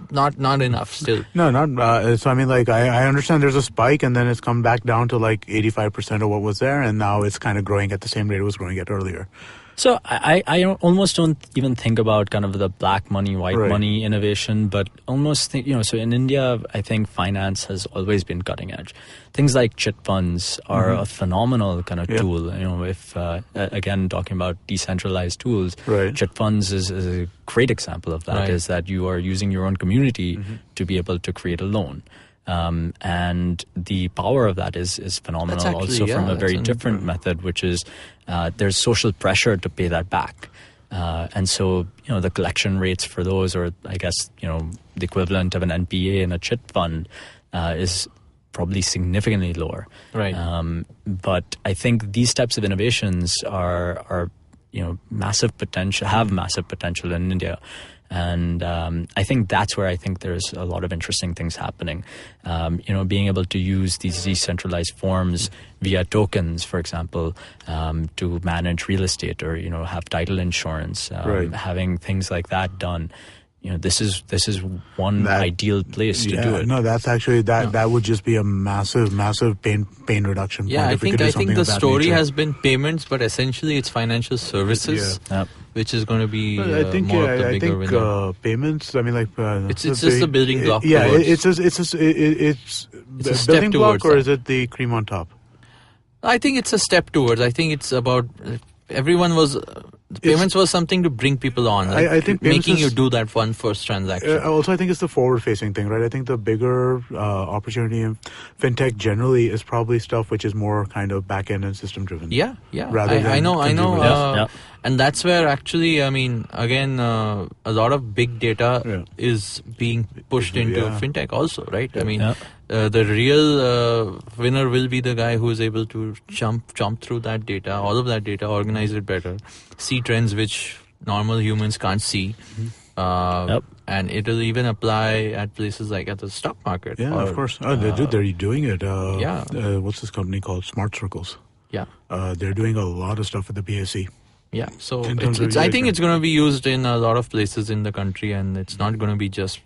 not enough still. No, not. So I mean, like I understand there's a spike, and then it's come back down to like 85% of what was there, and now it's kind of growing at the same rate it was growing at earlier. So I almost don't even think about kind of the black money, white money innovation, but almost think, so in India, I think finance has always been cutting edge. Things like chit funds are a phenomenal kind of tool. If again talking about decentralized tools, chit funds is a great example of that. Is that you are using your own community to be able to create a loan. And the power of that is phenomenal. Also from a very different method, which is there's social pressure to pay that back. And so, the collection rates for those, or I guess, the equivalent of an NPA in a chit fund is probably significantly lower. Right. But I think these types of innovations are massive potential, have massive potential in India. And I think that's where I think there's a lot of interesting things happening. Being able to use these decentralized forms via tokens, for example, to manage real estate or, have title insurance, having things like that done. This is one ideal place to do it. No, that's actually that would just be a massive pain reduction. Yeah, I think the story has been payments, but essentially it's financial services, which is going to be more of the bigger winner. Payments. I mean, like it's just the building block. Yeah, it's a building block, or is it the cream on top? I think it's a step towards. I think it's about payments was something to bring people on. I think making you do that one first transaction. Also, I think it's the forward-facing thing, right? I think the bigger opportunity in fintech generally is probably stuff which is more kind of back-end and system-driven. Yeah. Rather than I know. Yeah. And that's where actually, I mean, again, a lot of big data is being pushed into fintech also, right? I mean, the real winner will be the guy who is able to jump through that data, all of that data, organize it better, see trends which normal humans can't see. And it'll even apply at places like at the stock market. Yeah, of course. They're doing it. What's this company called? Smart Circles. Yeah. They're doing a lot of stuff with the BSE. Yeah, so I think it's going to be used in a lot of places in the country, and it's not going to be just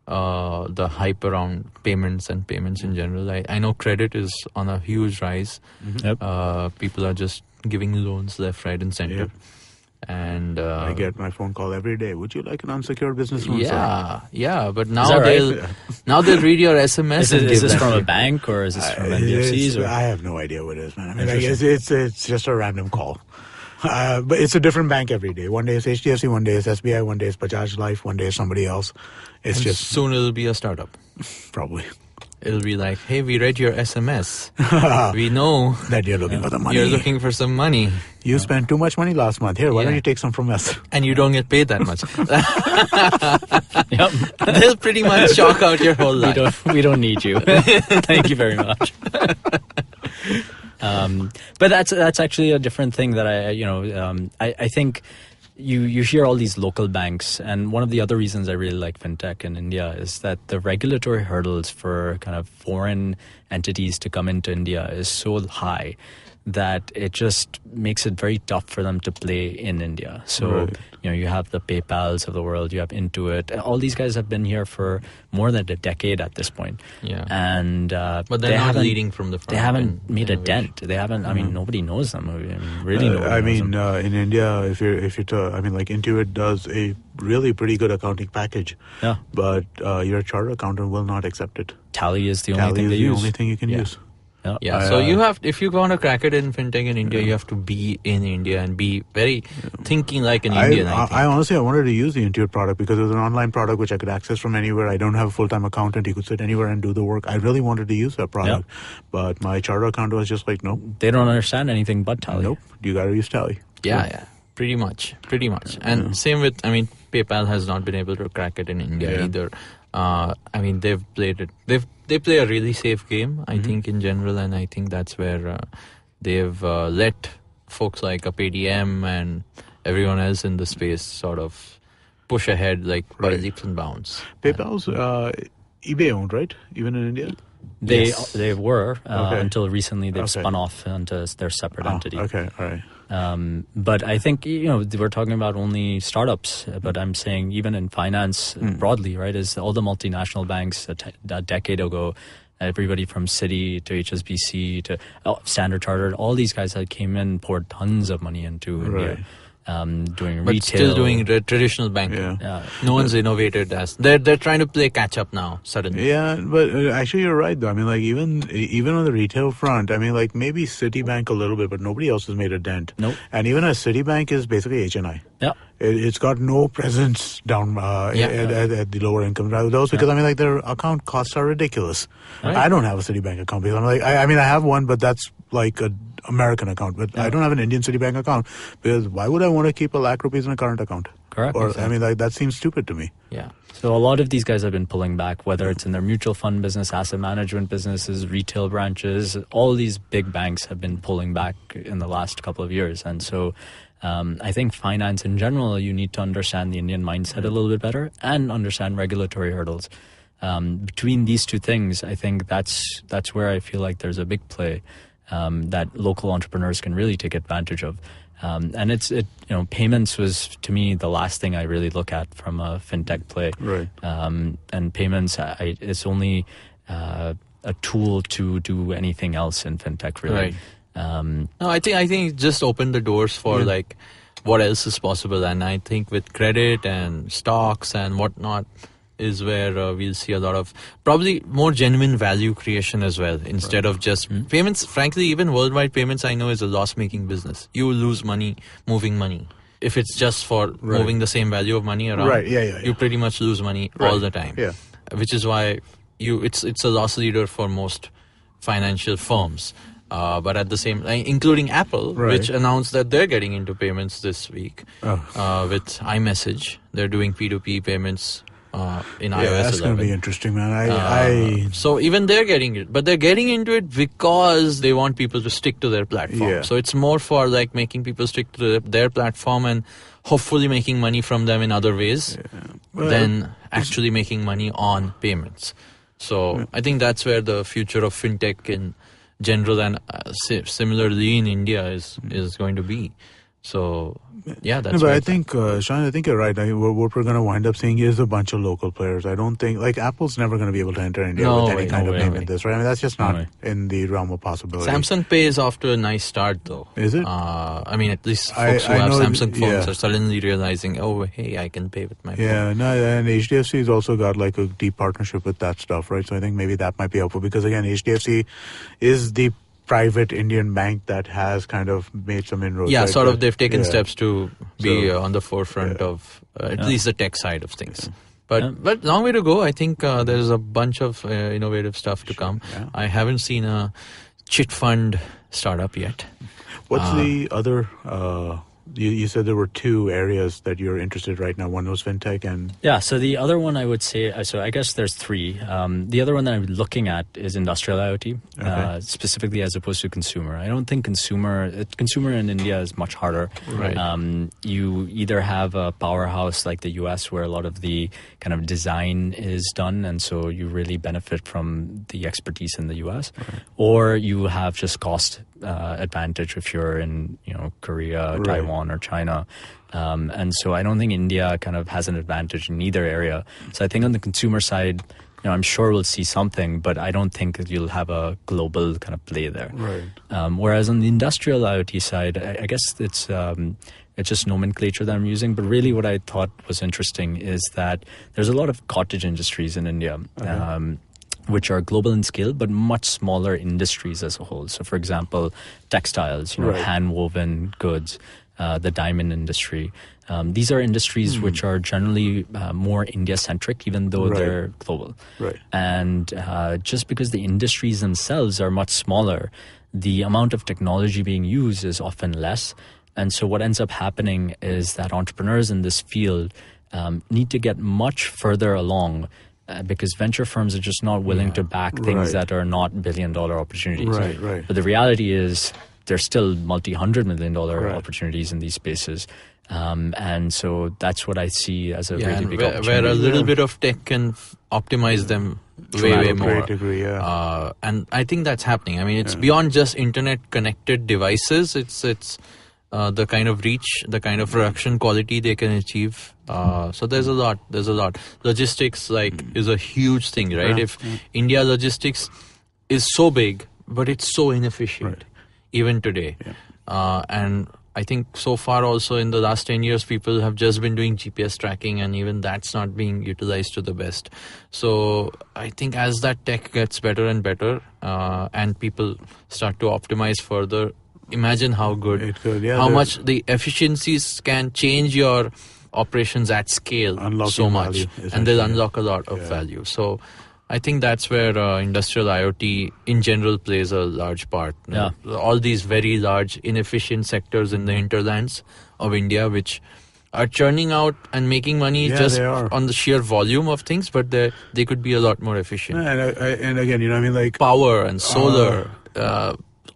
the hype around payments and payments in general. I know credit is on a huge rise. People are just giving loans left, right, and center. And I get my phone call every day. Would you like an unsecured business loan? Yeah. But now they'll read your SMS. Is this from a bank or is this from NBFCs? I have no idea what it is, man. I mean, I guess it's just a random call. But it's a different bank every day. One day it's HDFC, one day it's SBI, one day it's Bajaj Life, one day it's somebody else. Soon it'll be a startup. Probably. It'll be like, hey, we read your SMS. We know that you're looking for the money. You're looking for some money. You spent too much money last month. Here, why don't you take some from us? And you don't get paid that much. They'll pretty much chalk out your whole life. We don't need you. Thank you very much. But that's actually a different thing that I think you hear all these local banks, and one of the other reasons I really like fintech in India is that the regulatory hurdles for kind of foreign entities to come into India is so high that it just makes it very tough for them to play in India. So, you have the PayPals of the world, you have Intuit. All these guys have been here for more than a decade at this point. Yeah. And but they're not leading from the front. They haven't made a dent. They haven't. I mean, nobody knows them. Really, nobody knows them. In India, if you're like Intuit does a really pretty good accounting package. Yeah. But your chartered accountant will not accept it. Tally is the only thing they use. The only thing you can use. Yeah, so if you want to crack it in fintech in India, you have to be in India and be very thinking like an Indian. I honestly wanted to use the Intuit product because it was an online product which I could access from anywhere. I don't have a full-time accountant. He could sit anywhere and do the work. I really wanted to use that product, but my charter accountant was just like, nope. They don't understand anything but Tally. Nope, you got to use Tally. Yeah, pretty much. And same with, PayPal has not been able to crack it in India either. They've played it. They play a really safe game, I think, in general, and I think that's where they've let folks like Paytm and everyone else in the space sort of push ahead by leaps and bounds. PayPal's eBay owned, right? Even in India? They were until recently. They've spun off into their separate entity. Okay, all right. But I think, we're talking about only startups, but I'm saying even in finance broadly, right, is all the multinational banks a decade ago, everybody from Citi to HSBC to Standard Chartered, all these guys that came in poured tons of money into India. Doing but retail. Still doing traditional banking. No one's innovated as they're trying to play catch up now suddenly. Yeah, but actually you're right though. Even on the retail front, maybe Citibank a little bit, but nobody else has made a dent. Nope. And even as Citibank is basically HNI. Yeah. It's got no presence down at the lower income levels because their account costs are ridiculous. Right. I don't have a Citibank account because I have one, but that's like an American account, but I don't have an Indian Citibank account because why would I want to keep $1 lakh in a current account? Correct. Or that seems stupid to me. Yeah. So a lot of these guys have been pulling back, whether it's in their mutual fund business, asset management businesses, retail branches. All these big banks have been pulling back in the last couple of years, and so. I think finance in general, you need to understand the Indian mindset a little bit better and understand regulatory hurdles. Between these two things, I think that's where I feel like there's a big play that local entrepreneurs can really take advantage of. And payments was to me the last thing I really look at from a fintech play. Right. And payments, it's only a tool to do anything else in fintech, really. Right. No, I think it just opened the doors for what else is possible, and I think with credit and stocks and whatnot is where we'll see a lot of probably more genuine value creation as well instead of just payments. Frankly, even worldwide payments, I know, is a loss-making business. You will lose money moving money. If it's just for moving the same value of money around, you pretty much lose money all the time. Yeah. Which is why it's a loss leader for most financial firms. But at the same, including Apple, which announced that they're getting into payments this week with iMessage. They're doing P2P payments in iOS 11. That's going to be interesting, man. So even they're getting it, but they're getting into it because they want people to stick to their platform. Yeah. So it's more for making people stick to their platform and hopefully making money from them in other ways than actually making money on payments. So I think that's where the future of fintech in general and similarly in India is going to be. So that's. But I think, Shalin, I think you're right. What we're going to wind up seeing is a bunch of local players. I don't think Apple's never going to be able to enter India with any kind of payment this, right? That's just not in the realm of possibility. Samsung Pay is off to a nice start, though. Is it? At least folks who have Samsung phones are suddenly realizing, hey, I can pay with my phone. Yeah, no, and HDFC's also got a deep partnership with that stuff, right? So I think maybe that might be helpful because again, HDFC is the private Indian bank that has kind of made some inroads. Yeah, sort of they've taken steps to be on the forefront of at least the tech side of things. But long way to go. I think there's a bunch of innovative stuff to come. Yeah. I haven't seen a chit fund startup yet. What's the other... You said there were two areas that you're interested right now. One was fintech and... Yeah, so the other one I would say... So I guess there's three. The other one that I'm looking at is industrial IoT, specifically as opposed to consumer. I don't think consumer in India is much harder. Right. You either have a powerhouse like the US where a lot of the kind of design is done, and so you really benefit from the expertise in the US, or you have just cost advantage if you're in Korea, Taiwan, or China. And so I don't think India kind of has an advantage in either area. So I think on the consumer side, I'm sure we'll see something, but I don't think that you'll have a global kind of play there. Right. Whereas on the industrial IoT side, I guess it's just nomenclature that I'm using. But really what I thought was interesting is that there's a lot of cottage industries in India. Which are global in scale, but much smaller industries as a whole. So, for example, textiles, hand-woven goods, the diamond industry. These are industries which are generally more India-centric, even though they're global. Right. And just because the industries themselves are much smaller, the amount of technology being used is often less. And so what ends up happening is that entrepreneurs in this field need to get much further along because venture firms are just not willing to back things that are not billion-dollar opportunities. Right. But the reality is there's still multi-$100-million opportunities in these spaces. And so that's what I see as a really big opportunity. Where a little bit of tech can optimize them way more. To a great degree, and I think that's happening. I mean, it's beyond just internet-connected devices. It's the kind of reach, the kind of production quality they can achieve. So there's a lot. Logistics is a huge thing, right? If India logistics is so big, but it's so inefficient, even today. And I think so far also in the last 10 years, people have just been doing GPS tracking, and even that's not being utilized to the best. So I think as that tech gets better and better, and people start to optimize further, imagine how good, how much the efficiencies can change your operations at scale so much, and they'll unlock a lot of value. So I think that's where industrial IoT in general plays a large part. All these very large inefficient sectors in the hinterlands of India, which are churning out and making money just on the sheer volume of things, but they could be a lot more efficient. And again, power and solar.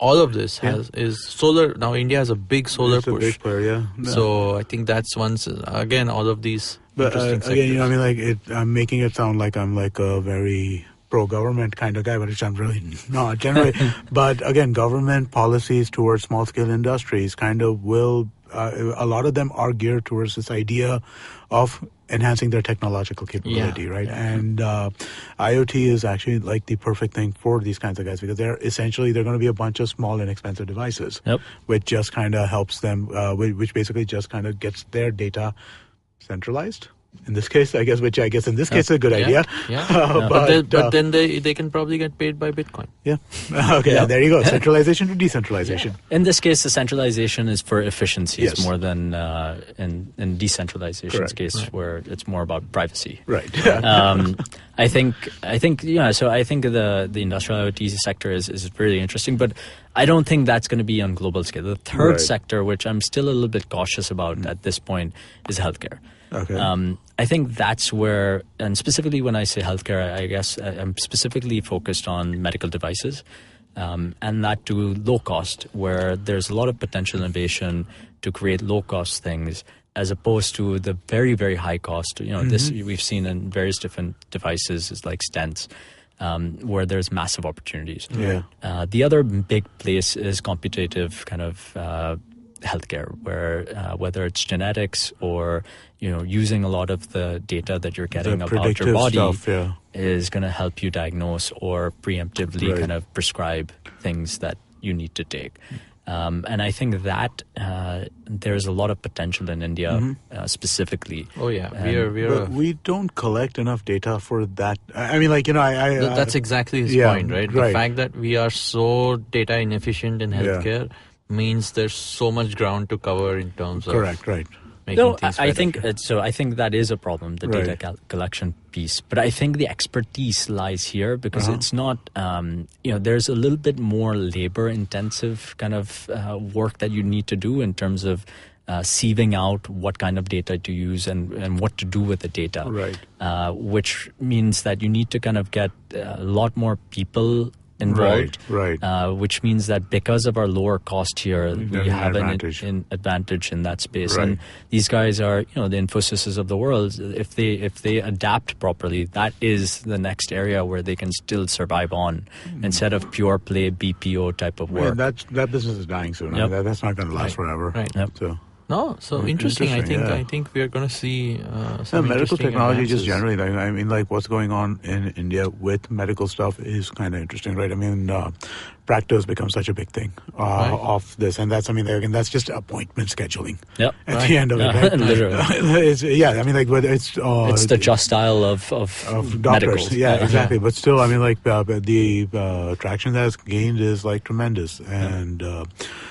All of this is solar. Now India has a big solar push. A big player, So I think that's again, all of these interesting sectors. I'm making it sound like I'm like a very pro-government kind of guy, but I'm really not generally. But again, government policies towards small-scale industries kind of will, a lot of them are geared towards this idea of enhancing their technological capability, right? And IoT is actually like the perfect thing for these kinds of guys, because they're going to be a bunch of small, inexpensive devices, which just kind of helps them, which basically just kind of gets their data centralized. In this case, in this case is a good idea. But then they can probably get paid by Bitcoin. There you go. Centralization to decentralization. In this case, the centralization is for efficiencies more than in decentralization's case, where it's more about privacy. Right. I think the industrial IoT sector is really interesting, but I don't think that's going to be on global scale. The third sector, which I'm still a little bit cautious about at this point, is healthcare. I think that's where, and specifically when I say healthcare, I guess I'm specifically focused on medical devices, and that to low cost, where there's a lot of potential innovation to create low cost things, as opposed to the very, very high cost. This we've seen in various different devices, is like stents, where there's massive opportunities. The other big place is computative kind of healthcare, where whether it's genetics or using a lot of the data that you're getting about your body is going to help you diagnose or preemptively kind of prescribe things that you need to take. And I think that there's a lot of potential in India specifically. We don't collect enough data for that. That's exactly his point, right? The fact that we are so data inefficient in healthcare means there's so much ground to cover in terms of making things better. I think that is a problem, the data collection piece. But I think the expertise lies here, because it's not, there's a little bit more labor-intensive kind of work that you need to do in terms of sieving out what kind of data to use and what to do with the data. Which means that you need to kind of get a lot more people involved, right. Which means that because of our lower cost here, we have advantage. an advantage in that space. Right. And these guys are, the Infosys of the world. If they adapt properly, that is the next area where they can still survive on, instead of pure play BPO type of work. Yeah, that business is dying soon. Yep. I mean, that's not going to last forever. Right. Yep. So interesting. I think we are going to see some medical technology advances. just generally. I mean, like what's going on in India with medical stuff is kind of interesting, right? I mean, practice has become such a big thing of this, and that's again that's just appointment scheduling. Yep. At the end of it, right? Literally. I mean, like whether it's the just style of doctors. medicals. Yeah, exactly. But still, I mean, like the traction that has gained is like tremendous, and no,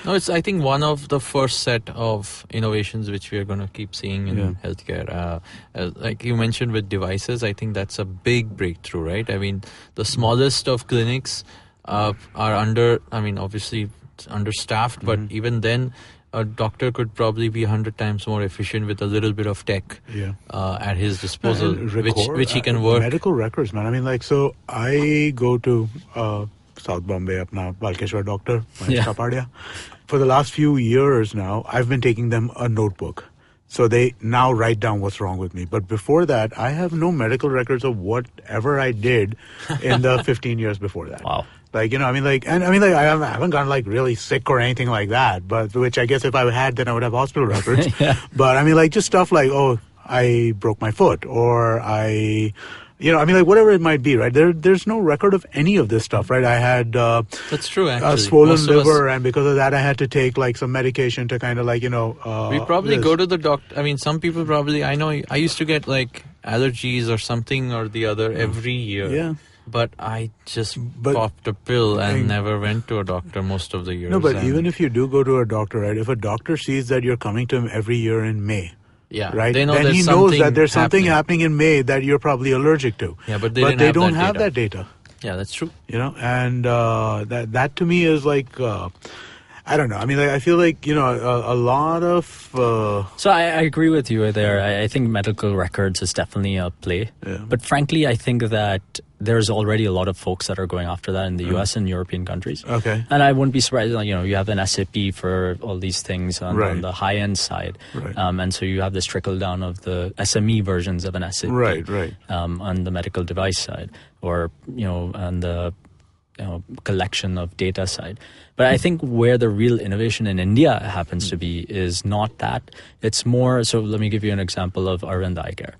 it's I think one of the first set of innovations which we are going to keep seeing in healthcare. Like you mentioned with devices, I think that's a big breakthrough, right? I mean, the smallest of clinics are obviously understaffed, but even then, a doctor could probably be 100 times more efficient with a little bit of tech at his disposal, which he can work. Medical records, man. I mean, like, so I go to South Bombay, apna Balkeshwar doctor, Kapadia. For the last few years now, I've been taking them a notebook. So they now write down what's wrong with me. But before that, I have no medical records of whatever I did in the 15 years before that. Wow. Like, I haven't gotten like really sick or anything like that, but which I guess if I had, then I would have hospital records. But I mean, like just stuff like, I broke my foot or whatever it might be, right? There's no record of any of this stuff, right? I had that's true, actually. a swollen liver, and because of that, I had to take like some medication to kind of like, we probably go to the doctor. I mean, some people probably, I know I used to get like allergies or something or the other every year. Yeah. But I just popped a pill and never went to a doctor most of the years. No, but even if you do go to a doctor, right? If a doctor sees that you're coming to him every year in May, right? They know then he knows that there's something happening in May that you're probably allergic to. Yeah, but they don't have that data. Yeah, that's true. And that to me is like, I don't know. I mean, like, I feel like, a lot of... So I agree with you there. I think medical records is definitely a play. Yeah. But frankly, I think that there's already a lot of folks that are going after that in the US and European countries. Okay. And I wouldn't be surprised, you have an SAP for all these things on the high-end side. Right. And so you have this trickle-down of the SME versions of an SAP. Right. On the medical device side or, on the collection of data side. But I think where the real innovation in India happens to be is not that. It's more, so let me give you an example of Arvind Eye Care.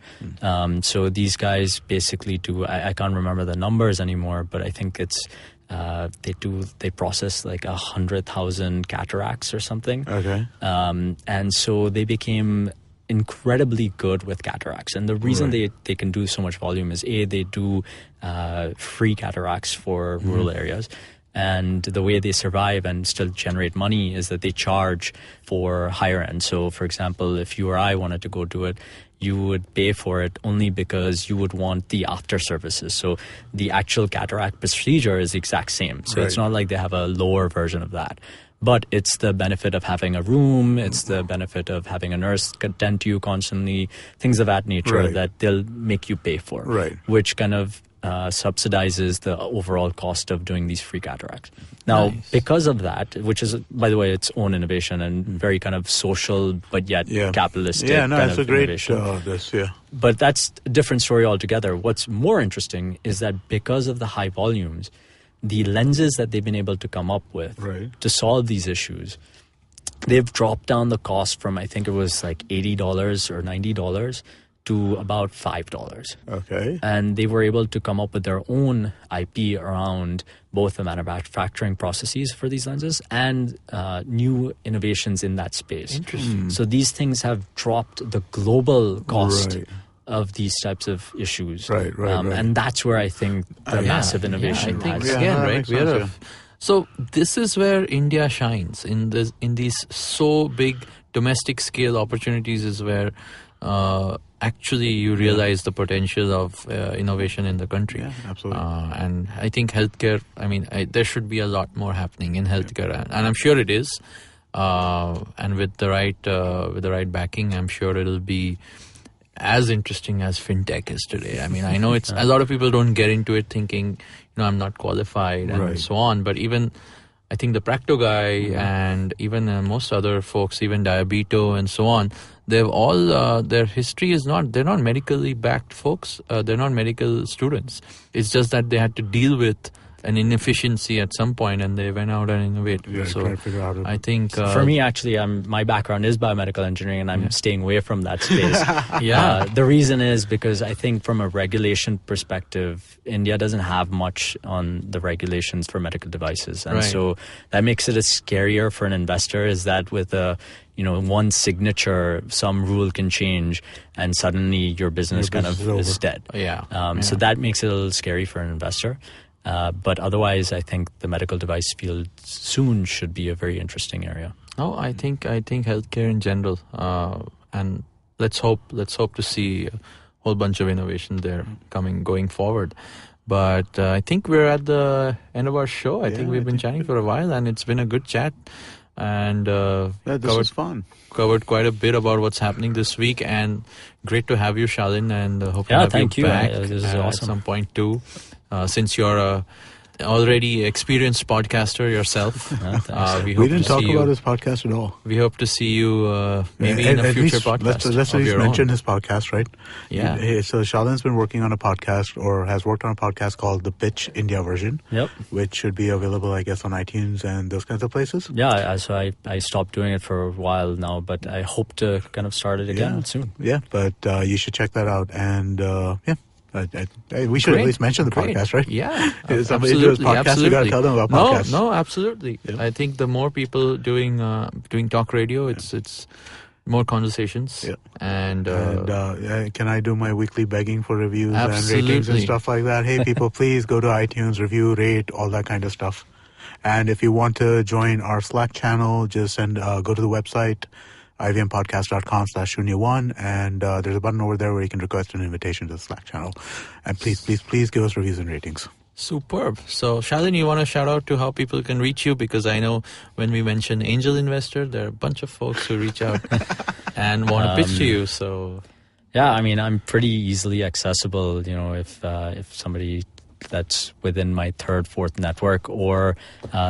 So these guys basically do, I can't remember the numbers anymore, but I think it's, they process like 100,000 cataracts or something. Okay. And so they became incredibly good with cataracts, and the reason they can do so much volume is they do free cataracts for rural areas, and the way they survive and still generate money is that they charge for higher end. So for example, if you or I wanted to go do it, you would pay for it only because you would want the after services. So the actual cataract procedure is the exact same. So it's not like they have a lower version of that. But it's the benefit of having a room, it's the benefit of having a nurse attend to you constantly, things of that nature that they'll make you pay for, which kind of subsidizes the overall cost of doing these free cataracts. Now, because of that, which is, by the way, its own innovation and very kind of social, but yet capitalistic kind it's of a great innovation. But that's a different story altogether. What's more interesting is that because of the high volumes, the lenses that they've been able to come up with to solve these issues, they've dropped down the cost from, I think it was like $80 or $90 to about $5. Okay. And they were able to come up with their own IP around both the manufacturing processes for these lenses and new innovations in that space. Interesting. So these things have dropped the global cost of these types of issues. And that's where I think the massive innovation lies. So this is where India shines in these so big domestic scale opportunities is where actually you realize the potential of innovation in the country. Yeah, absolutely. And I think healthcare, there should be a lot more happening in healthcare, and I'm sure it is. And with the right backing, I'm sure it'll be as interesting as fintech is today. I mean, I know it's a lot of people don't get into it thinking, I'm not qualified and so on. But even I think the Practo guy and even most other folks, even Diabito and so on, they've all, their history is they're not medically backed folks. They're not medical students. It's just that they had to deal with an inefficiency at some point and they went out and innovated. So I think for me, actually, my background is biomedical engineering and I'm staying away from that space. The reason is because I think from a regulation perspective, India doesn't have much on the regulations for medical devices. And so that makes it scarier for an investor, is that with one signature, some rule can change and suddenly your business kind of is dead. So that makes it a little scary for an investor. But otherwise, I think the medical device field soon should be a very interesting area. Oh, I think healthcare in general, and let's hope to see a whole bunch of innovation there going forward. But I think we're at the end of our show. I think we've been chatting for a while, and it's been a good chat. And this was fun. Covered quite a bit about what's happening this week, and great to have you, Shalin, and hope to have you back this is awesome. At some point too. Since you're a already experienced podcaster yourself, we didn't talk about his podcast at all. We hope to see you maybe in a future podcast. Let's at least mention his podcast, right? Yeah. So Shalin's been working on a podcast, or has worked on a podcast called The Pitch India Version, which should be available, I guess, on iTunes and those kinds of places. Yeah, so I stopped doing it for a while now, but I hope to kind of start it again soon. Yeah, but you should check that out, and we should at least mention the podcast, right? Yeah, if somebody does podcast, we got to tell them about podcasts. No, absolutely. Yeah. I think the more people doing talk radio, it's more conversations. Yeah. And can I do my weekly begging for reviews and ratings and stuff like that? Hey, people, please go to iTunes, review, rate, all that kind of stuff. And if you want to join our Slack channel, just go to the website, ivmpodcast.com/Shunya One, and there's a button over there where you can request an invitation to the Slack channel. And please give us reviews and ratings. Superb. So, Shalin, you want to shout out to how people can reach you? Because I know when we mention angel investor, there are a bunch of folks who reach out and want to pitch to you. So, yeah, I mean, I'm pretty easily accessible. If somebody that's within my third, fourth network, or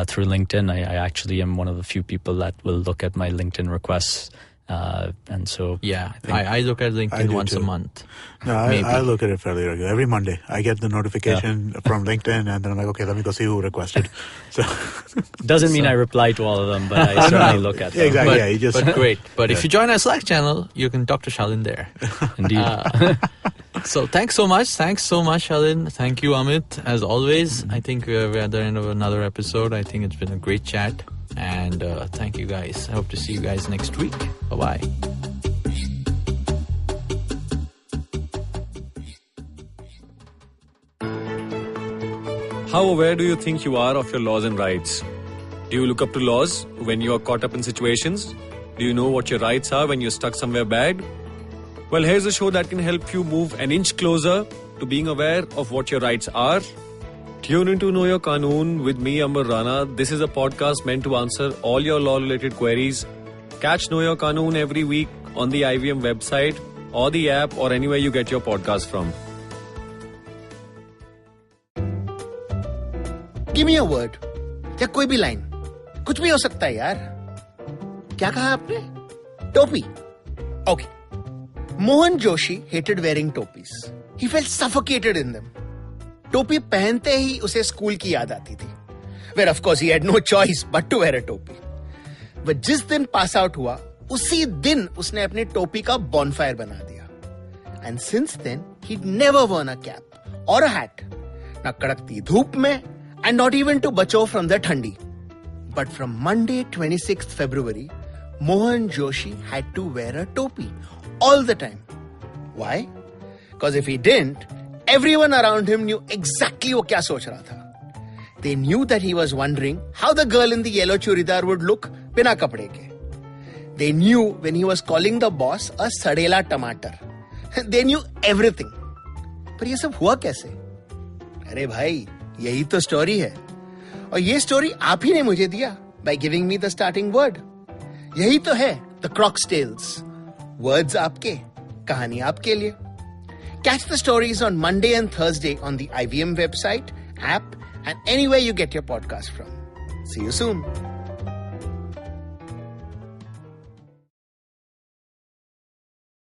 through LinkedIn. I actually am one of the few people that will look at my LinkedIn requests. And so, I look at LinkedIn once a month. No, I look at it fairly regularly. Every Monday, I get the notification from LinkedIn, and then I'm like, okay, let me go see who requested. So doesn't mean I reply to all of them, but I certainly look at them. Exactly. But great. But if you join our Slack channel, you can talk to Shalin there. Indeed. So thanks so much, Shalin. Thank you, Amit, as always. I think we're at the end of another episode. I think it's been a great chat. And thank you guys. I hope to see you guys next week. Bye-bye. How aware do you think you are of your laws and rights? Do you look up to laws when you are caught up in situations? Do you know what your rights are when you're stuck somewhere bad? Well, here's a show that can help you move an inch closer to being aware of what your rights are. Tune into Know Your Qanoon with me, Amber Rana. This is a podcast meant to answer all your law-related queries. Catch Know Your Qanoon every week on the IVM website or the app or anywhere you get your podcast from. Give me a word. या कोई भी line. कुछ भी हो सकता है यार. क्या कहा आपने? टोपी. Okay. Mohan Joshi hated wearing topis. He felt suffocated in them. टोपी पहनते ही उसे स्कूल की याद आती थी. Where of course he had no choice but to wear a टोपी. But जिस दिन पास आउट हुआ, उसी दिन उसने अपनी टोपी का bonfire बना दिया. And since then, he'd never worn a cap or a hat. ना कड़कती धूप में, and not even to बचो from the ठंडी. But from Monday 26th February, Mohan Joshi had to wear a topi all the time. Why? Because if he didn't, everyone around him knew exactly what kya soch raha tha. They knew that he was wondering how the girl in the yellow churidar would look bina kapde ke. They knew when he was calling the boss a sadela tomato. They knew everything. पर ये सब हुआ कैसे? अरे भाई, यही तो story है. और ये स्टोरी आप ही ने मुझे दिया by giving me the starting word. यही तो है the Croc's Tales. Words आपके, कहानी आपके लिए. Catch the stories on Monday and Thursday on the IVM website, app, and anywhere you get your podcast from. See you soon.